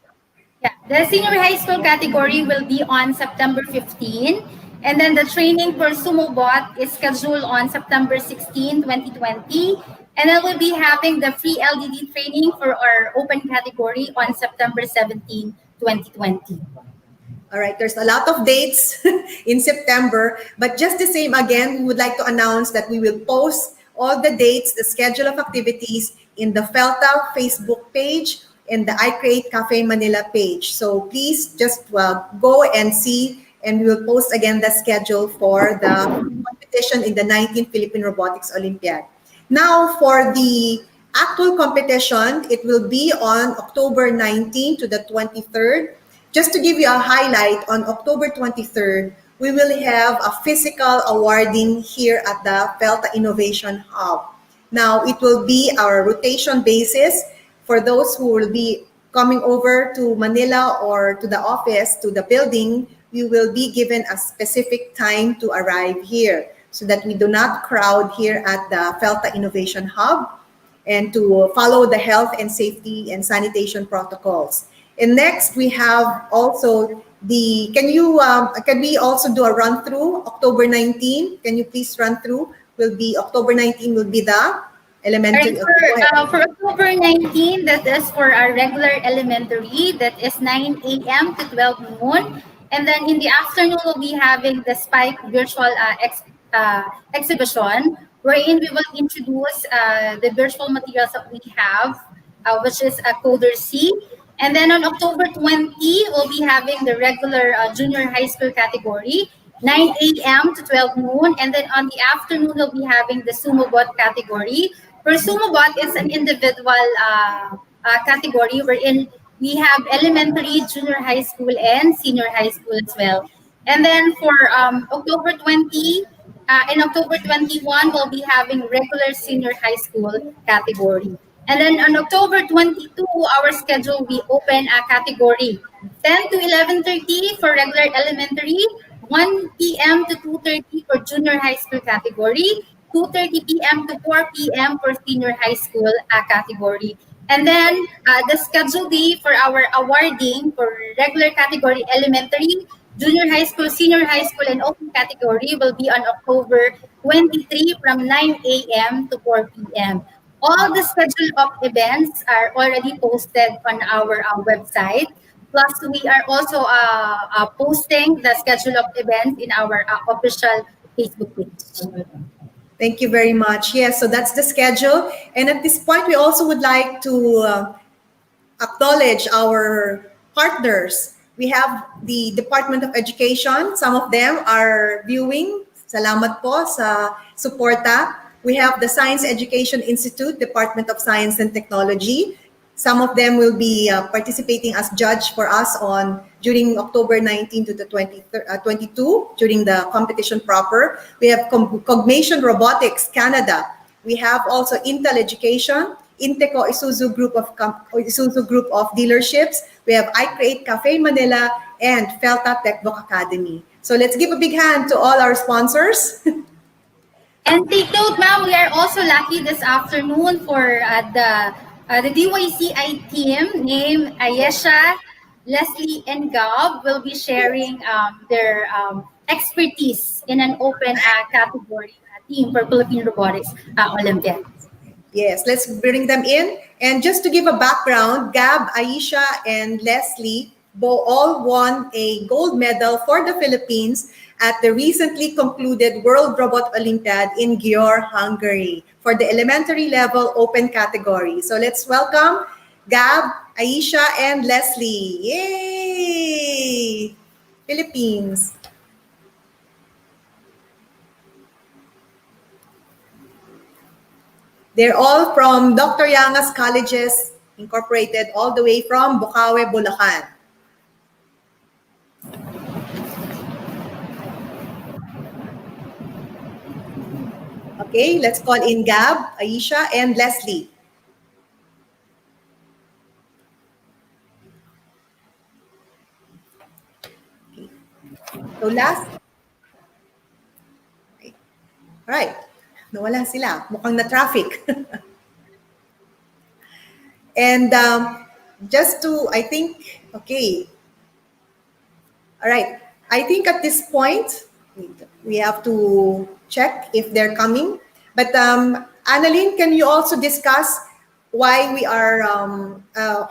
The senior high school category will be on September 15. And then the training for Sumobot is scheduled on September 16, 2020. And then we'll be having the free LDD training for our open category on September 17, 2020. All right, there's a lot of dates in September, but just the same again, we would like to announce that we will post all the dates, the schedule of activities in the FELTA Facebook page and the I Create Cafe Manila page. So please just go and see, and we will post again the schedule for the competition in the 19th Philippine Robotics Olympiad. Now for the actual competition, it will be on October 19 to the 23rd. Just to give you a highlight, on October 23rd, we will have a physical awarding here at the Pelta Innovation Hub. Now, it will be our rotation basis for those who will be coming over to Manila or to the office, to the building. We will be given a specific time to arrive here so that we do not crowd here at the Pelta Innovation Hub, and to follow the health and safety and sanitation protocols. And next, we have also the, can we also do a run through October 19? Can you please run through? Will be October 19 will be the elementary. Alright, Okay, go ahead. for October 19, that is for our regular elementary, that is 9 a.m. to 12 noon. And then in the afternoon, we'll be having the Spike virtual exhibition, wherein we will introduce the virtual materials that we have, which is a Coder C. And then on October 20, we'll be having the regular junior high school category, 9 a.m. to 12 noon. And then on the afternoon, we'll be having the Sumo Bot category. For Sumo Bot, it's an individual category wherein we have elementary, junior high school, and senior high school as well. And then for October 20, in October 21, we'll be having regular senior high school category. And then on October 22, our schedule will be open a category 10 to 11:30 for regular elementary, 1 p.m. to 2:30 for junior high school category, 2:30 p.m. to 4 p.m. for senior high school category. And then the schedule day for our awarding for regular category elementary, junior high school, senior high school, and open category will be on October 23 from 9 a.m. to 4 p.m. All the schedule of events are already posted on our website. Plus, we are also posting the schedule of events in our official Facebook page. Thank you very much. Yes, so that's the schedule. And at this point, we also would like to acknowledge our partners. We have the Department of Education. Some of them are viewing. Salamat po sa suporta. We have the Science Education Institute, Department of Science and Technology. Some of them will be participating as judge for us during October 19 to the 22 during the competition proper. We have Cognition Robotics Canada. We have also Intel Education, Inteco Isuzu Group of dealerships. We have I Create Cafe Manila and Felta Techbook Academy. So let's give a big hand to all our sponsors. And take note, ma'am, we are also lucky this afternoon for the DYCI team named Ayesha, Leslie, and Gab will be sharing their expertise in an open category team for Philippine Robotics Olympiad. Yes, let's bring them in. And just to give a background, Gab, Aisha, and Leslie all won a gold medal for the Philippines at the recently concluded World Robot Olympiad in Győr, Hungary for the elementary level open category. So let's welcome Gab, Aisha, and Leslie. Yay! Philippines. They're all from Dr. Yangas Colleges Incorporated, all the way from Bukawe, Bulacan. Okay, let's call in Gab, Aisha, and Leslie. Okay. So last. Okay. All right. Nawala sila. Mukhang na-traffic. And just to, I think, okay. All right. I think at this point, we have to check if they're coming. But Annalyn, can you also discuss why we are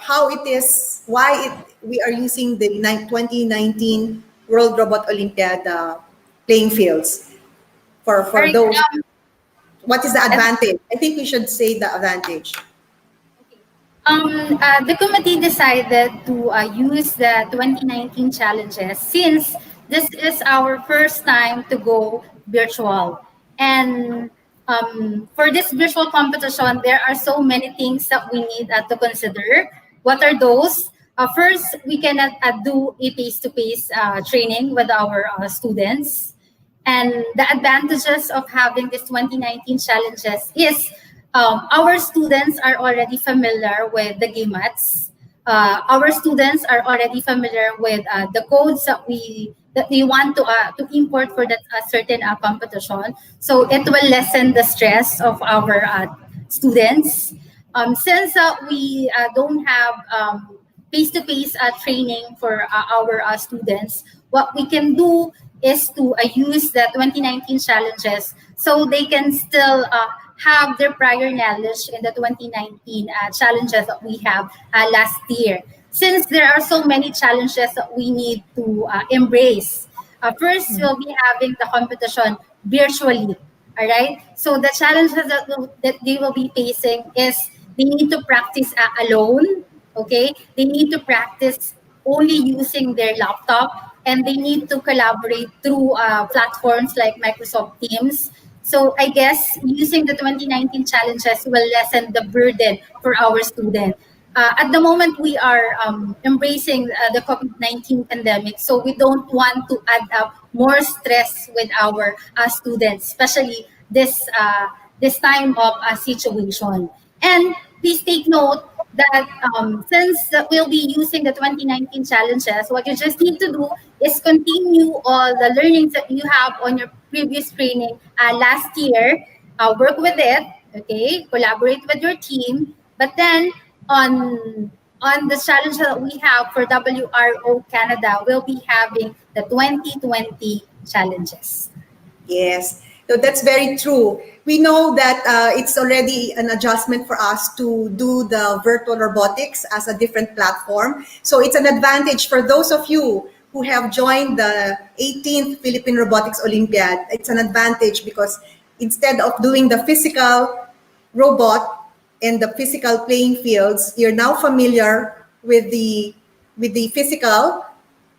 how it is why we are using the 2019 World Robot Olympiad playing fields All for right. those. What is the As advantage? I think we should say the advantage. The committee decided to use the 2019 challenges since this is our first time to go virtual. And for this virtual competition, there are so many things that we need to consider. What are those? First, we cannot do a face-to-face training with our students. And the advantages of having this 2019 challenges is our students are already familiar with the GMATs. Our students are already familiar with the codes that we want to import for that certain competition. So it will lessen the stress of our students. Since we don't have face-to-face training for our students, what we can do is to use the 2019 challenges so they can still have their prior knowledge in the 2019 challenges that we have last year. Since there are so many challenges that we need to embrace, first we'll be having the competition virtually. All right. So the challenges that they will be facing is they need to practice alone. Okay. They need to practice only using their laptop, and they need to collaborate through platforms like Microsoft Teams. So I guess using the 2019 challenges will lessen the burden for our students. At the moment, we are embracing the COVID-19 pandemic, so we don't want to add up more stress with our students, especially this time of situation. And please take note that since we'll be using the 2019 challenges, what you just need to do is continue all the learnings that you have on your previous training last year. Work with it, okay? Collaborate with your team. But then on the challenge that we have for WRO Canada, we'll be having the 2020 challenges. Yes, so that's very true. We know that it's already an adjustment for us to do the virtual robotics as a different platform. So it's an advantage for those of you who have joined the 18th Philippine Robotics Olympiad. It's an advantage because instead of doing the physical robot and the physical playing fields, you're now familiar with the physical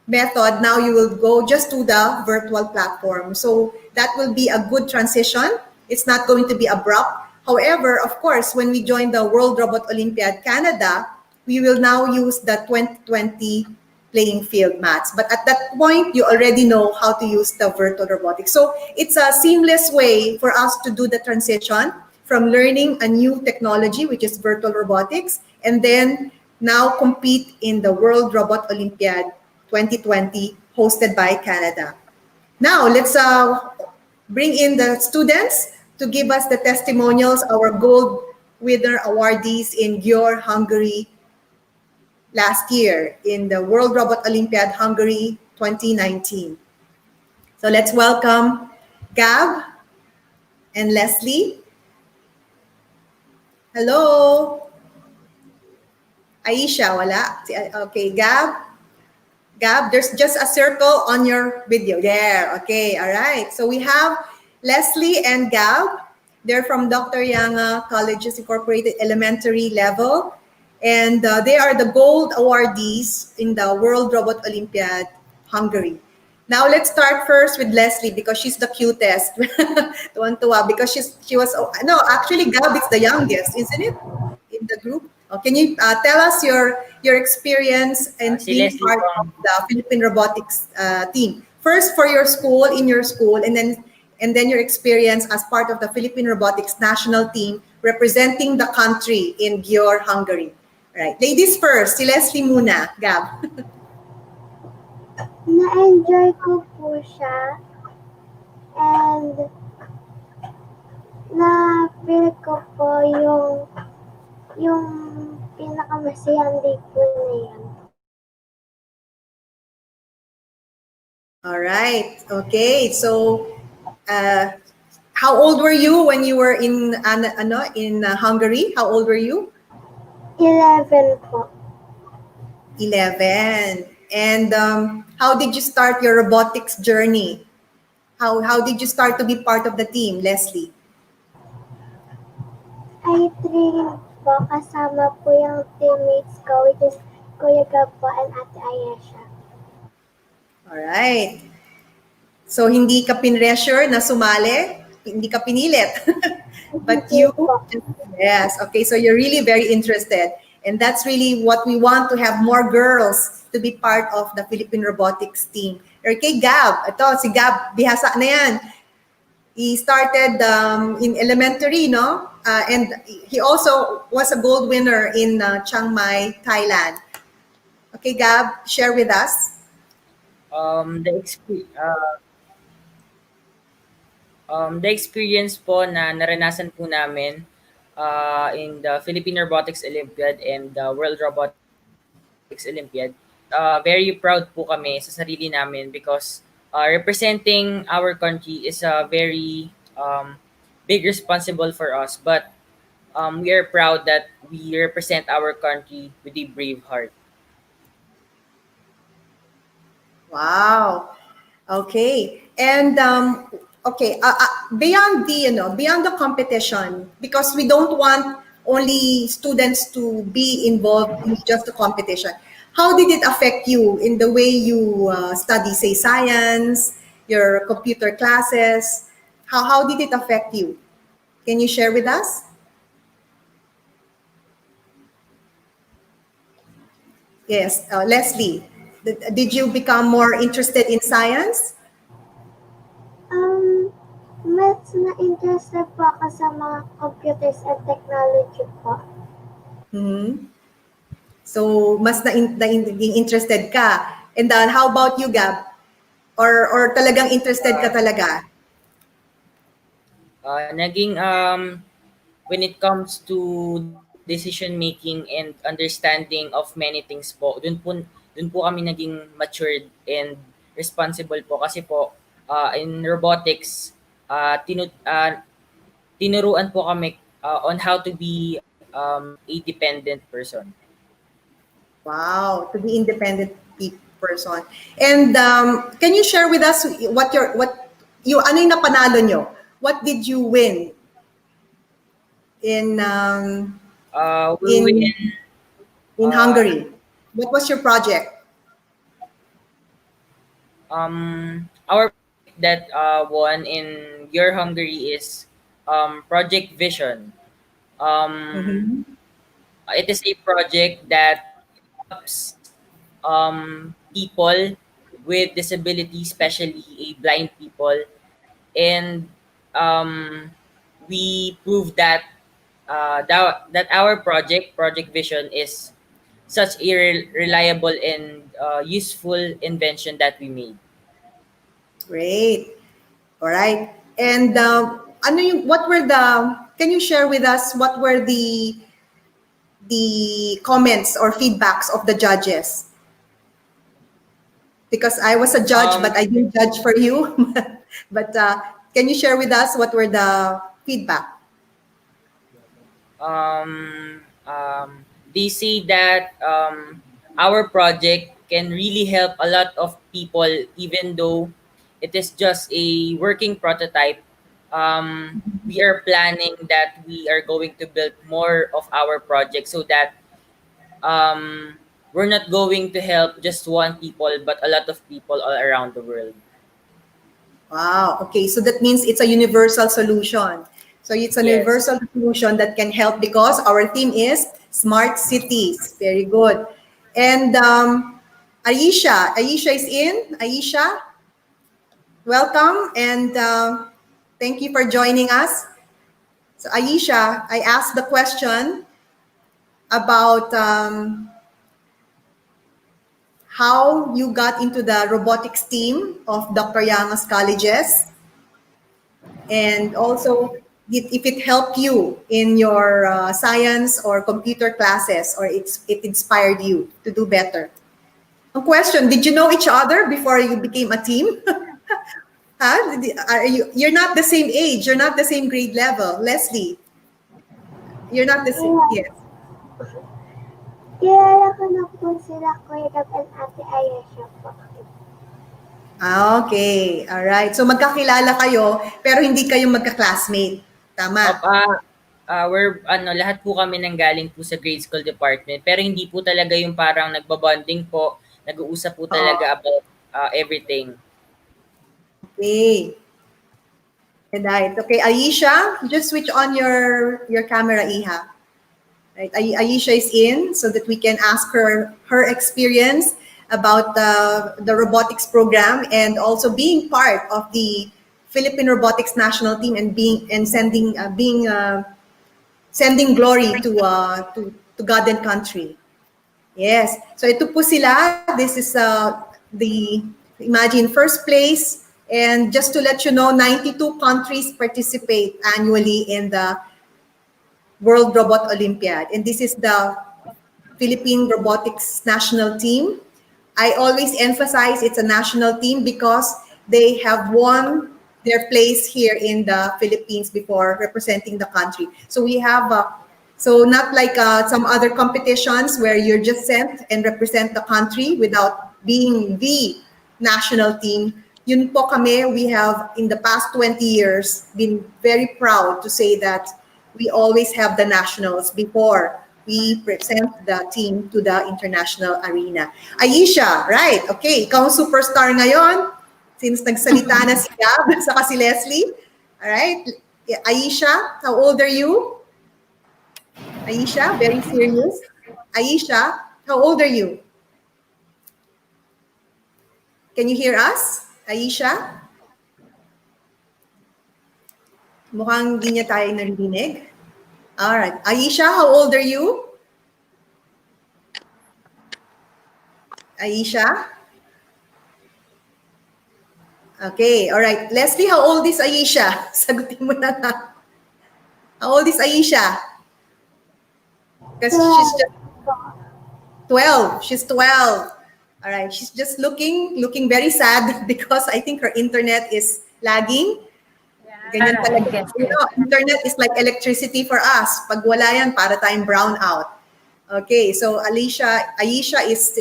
method. Now you will go just to the virtual platform. So that will be a good transition. It's not going to be abrupt. However, of course, when we join the World Robot Olympiad Canada, we will now use the 2020 playing field mats. But at that point, you already know how to use the virtual robotics. So it's a seamless way for us to do the transition from learning a new technology, which is virtual robotics, and then now compete in the World Robot Olympiad 2020 hosted by Canada. Now, let's bring in the students to give us the testimonials, our gold winner awardees in Győr, Hungary last year in the World Robot Olympiad Hungary 2019. So let's welcome Gab and Leslie. Hello. Aisha, wala. Okay, Gab, there's just a circle on your video. There, okay, all right. So we have Leslie and Gab. They're from Dr. Yanga Colleges Incorporated Elementary level. And they are the gold awardees in the World Robot Olympiad Hungary. Now let's start first with Leslie because she's the cutest. Tuwan-tuwa because she was, no, actually Gab is the youngest, isn't it? In the group. Can you tell us your experience and Si being Leslie part of from the Philippine Robotics team? First for your school, in your school, and then your experience as part of the Philippine Robotics national team representing the country in Győr, Hungary. Right. Ladies first, si Leslie muna. Gab. Na-enjoy ko po siya and na-feel ko po yung pinakamasayang day po na yan. All right. Okay. So, how old were you when you were in Hungary? How old were you? 11 po. 11. And how did you start your robotics journey? How did you start to be part of the team, Leslie? I train po kasama po yung teammates ko, which is Kuya Gab po and Ate Ayesha. All right. So hindi ka pinressure na sumali, hindi ka pinilit. But Hindi you, po. yes, okay, so you're really very interested. And that's really what we want, to have more girls to be part of the Philippine Robotics team. Okay, Gab, ito si Gab, bihasa na yan. He started in elementary, no? And he also was a gold winner in Chiang Mai, Thailand. Okay, Gab, share with us. The experience po na naranasan po namin in the Philippine Robotics Olympiad and the World Robotics Olympiad, very proud po kami sa sarili namin because representing our country is a very big responsible for us. But we are proud that we represent our country with a brave heart. Wow. Okay. And okay, beyond beyond the competition, because we don't want only students to be involved in just the competition. How did it affect you in the way you study, say, science, your computer classes? How did it affect you? Can you share with us? Yes, Leslie, did you become more interested in science? Um, mas na-interested po ako sa mga computers and technology po. Mhm. So, mas naging interested ka. And then, how about you, Gab? Or talagang interested ka talaga? Naging when it comes to decision making and understanding of many things po, dun po kami naging matured and responsible po kasi po in robotics tinuruan po kami on how to be a dependent person. Wow, to be independent person. And can you share with us ano yung napanalo nyo? What did you win in We in win in uh, Hungary? What was your project? our project that won in Your Hungary is Project Vision. Um, Mhm. it is a project that helps people with disability, especially a blind people, and um, we prove that that our Project Vision, is such a reliable and useful invention that we made. Great. All right. And can you share with us what were the comments or feedbacks of the judges? Because I was a judge, Um, but I didn't judge for you. But can you share with us what were the feedback? they say that our project can really help a lot of people, even though it is just a working prototype. We are planning that we are going to build more of our project so that um, we're not going to help just one people, but a lot of people all around the world. Wow. Okay. So that means it's a universal solution. So it's a Yes. universal solution that can help because our theme is smart cities. Very good. And Aisha is in. Aisha, welcome and thank you for joining us. So Aisha, I asked the question about how you got into the robotics team of Dr. Yama's colleges, and also if it helped you in your science or computer classes, or it inspired you to do better. A question: did you know each other before you became a team? Huh? You're not the same age. You're not the same grade level. Leslie, you're not the same. Yeah, Yes. Kilala ko na po sila Kuya Gab and Ate Ayesha po. Okay. Alright. So magkakilala kayo, pero hindi kayo magka-classmate. Op, Tama. we're ano, lahat po kami nanggaling po sa grade school department, pero hindi po talaga yung parang nagbabonding po, nag-uusap po Oo. talaga about everything. Okay. Right. Okay, Aisha, just switch on your camera, Iha. Right, Aisha is in so that we can ask her experience about the robotics program and also being part of the Philippine Robotics national team and sending glory to God and country. Yes. So ito po sila. This is the, imagine, first place. And just to let you know, 92 countries participate annually in the World Robot Olympiad. And this is the Philippine Robotics national team. I always emphasize it's a national team because they have won their place here in the Philippines before representing the country. So we have, so not like some other competitions where you're just sent and represent the country without being the national team. Yun po kami, we have in the past 20 years been very proud to say that we always have the nationals before we present the team to the international arena. Aisha, right, okay, ikaw ang superstar ngayon since nagsalita na si Gab saka si Leslie. All right, Aisha, how old are you? Aisha, very serious. Aisha, how old are you? Can you hear us? Aisha? Mukhang hindi niya tayo narinig. All right. Aisha, how old are you? Aisha? Okay, all right. Leslie, how old is Aisha? Sagutin mo na nga. How old is Aisha? Because she's just 12. She's 12. All right. She's just looking very sad because I think her internet is lagging. Ganyan talaga. You know, internet is like electricity for us. Pag wala yan, para tayong brown out. Okay, so Aisha is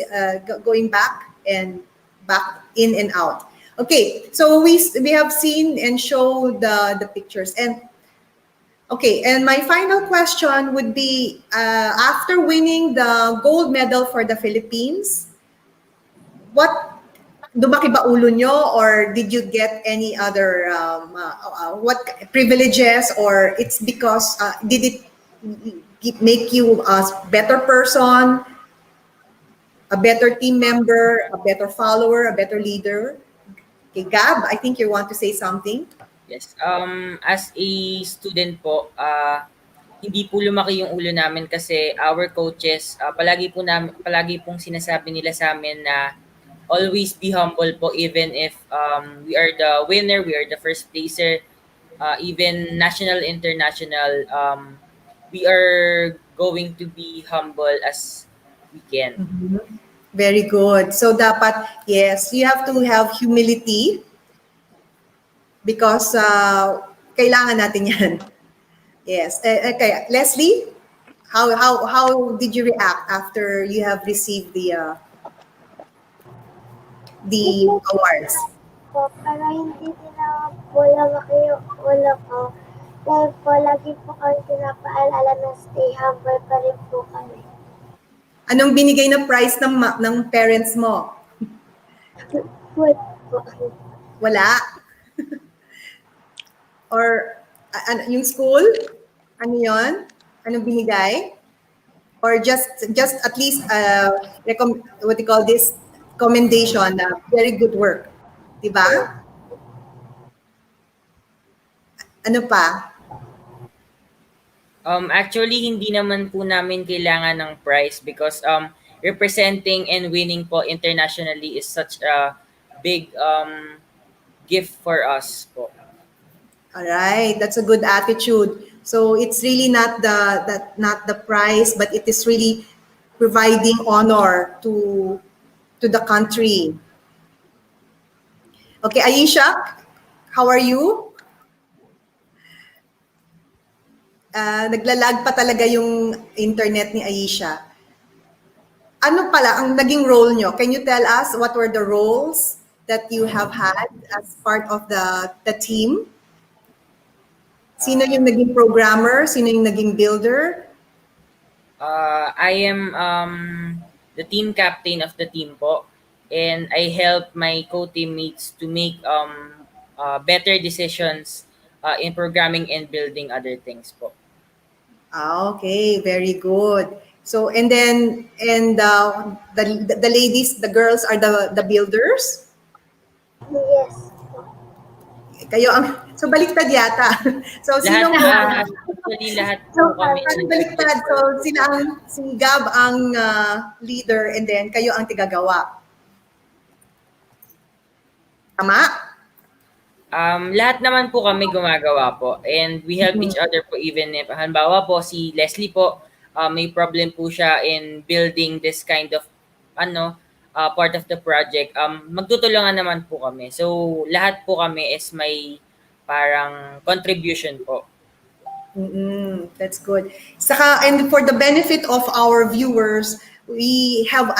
going back and back in and out. Okay, so we have seen and showed the pictures. And okay, and my final question would be, after winning the gold medal for the Philippines, what dumaki ba ulo nyo or did you get any other what privileges, or it's because did it make you a better person, a better team member, a better follower, a better leader? Okay, Gab, I think you want to say something. Yes, as a student po, hindi po lumaki yung ulo namin kasi our coaches, palagi pong sinasabi nila sa amin na always be humble po even if we are the winner, we are the first placer, even national, international, we are going to be humble as we can. Very good. So dapat, yes, you have to have humility because kailangan natin yan. Yes. Okay, Leslie, how did you react after you have received the awards? Po, pero hindi din naman po lumaki yung ulo ko. Dahil po, lagi po kami pinapaalala na stay humble pa rin po kami. Anong binigay na prize ng parents mo? Food po. Wala? Or yung school? Ano yon? Anong binigay? Or just at least what do you call this, commendation na very good work, di ba? Ano pa? Actually, hindi naman po namin kailangan ng prize because representing and winning po internationally is such a big gift for us po. All right, that's a good attitude. So it's really not the prize, but it is really providing honor to the country. Okay, Aisha, how are you? Naglalag pa talaga yung internet ni Aisha. Ano pala ang naging role nyo? Can you tell us what were the roles that you have had as part of the team? Sino yung Uh, naging programmer? Sino yung naging builder? I am the team captain of the team po, and I help my co-teammates to make better decisions in programming and building other things po. Okay, very good. So, and then, and the ladies, the girls are the builders? Yes. Kayo ang, so baliktad yata. So, Lahat, sinong, actually lahat So, po kami parang nag-build baliktad. So, for sila ang, si Gab ang leader and then kayo ang tigagawa. Tama? Lahat naman po kami gumagawa po, and we help each other po, even if halimbawa po si Leslie po, may problem po siya in building this kind of part of the project. Magtutulungan naman po kami. So lahat po kami is may parang contribution po. That's good. Saka, and for the benefit of our viewers, I have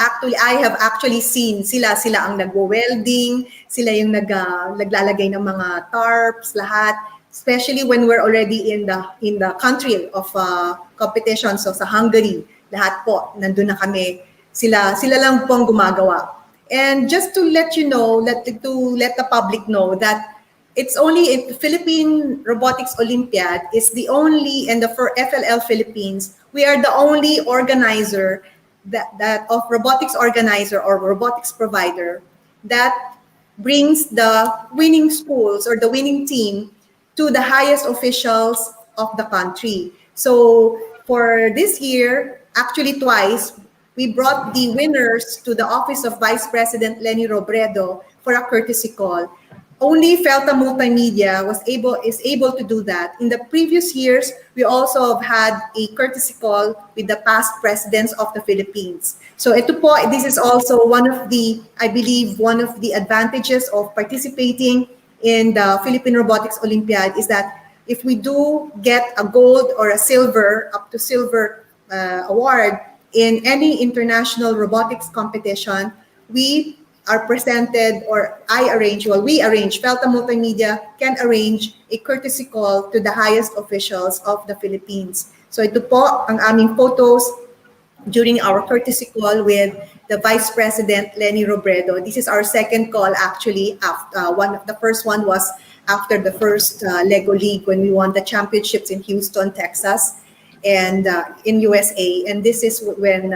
actually seen sila ang nagwo-welding, sila yung naglalagay ng mga tarps, lahat. Especially when we're already in the country of competition, so sa Hungary, lahat po, nandun na kami. Sila lang po ang gumagawa. And just to let you know, to let the public know that it's only the Philippine Robotics Olympiad is the only, and for FLL Philippines, we are the only organizer that of robotics organizer or robotics provider that brings the winning schools or the winning team to the highest officials of the country. So for this year, actually twice, we brought the winners to the office of Vice President Lenny Robredo for a courtesy call. Only Felta Multimedia is able to do that. In the previous years, we also have had a courtesy call with the past presidents of the Philippines. So ito po, this is also I believe, one of the advantages of participating in the Philippine Robotics Olympiad is that if we do get a gold or a silver, up to silver award in any international robotics competition, we are presented, or we arrange, Felta Multimedia can arrange a courtesy call to the highest officials of the Philippines. So ito po ang aming photos during our courtesy call with the Vice President Lenny Robredo. This is our second call actually. The first one was after the first Lego League when we won the championships in Houston, Texas, and in USA. And this is when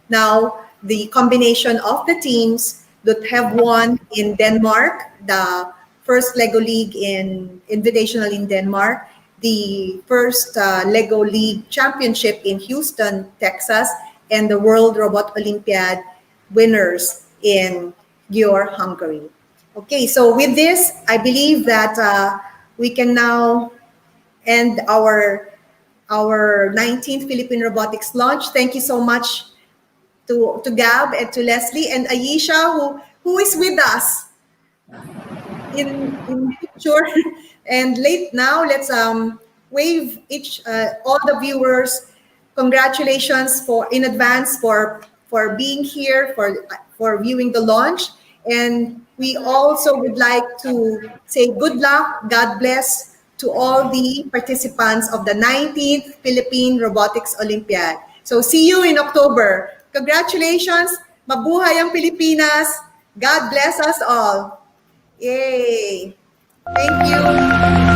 now the combination of the teams that have won in Denmark, the first Lego League Invitational in Denmark, the first Lego League Championship in Houston, Texas, and the World Robot Olympiad winners in Győr, Hungary. Okay, so with this, I believe that we can now end our 19th Philippine Robotics launch. Thank you so much to Gab and to Leslie and Ayesha who is with us in picture. And let's wave all the viewers. Congratulations in advance for being here, for viewing the launch. And we also would like to say good luck, God bless to all the participants of the 19th Philippine Robotics Olympiad. So see you in October. Congratulations! Mabuhay ang Pilipinas! God bless us all! Yay! Thank you!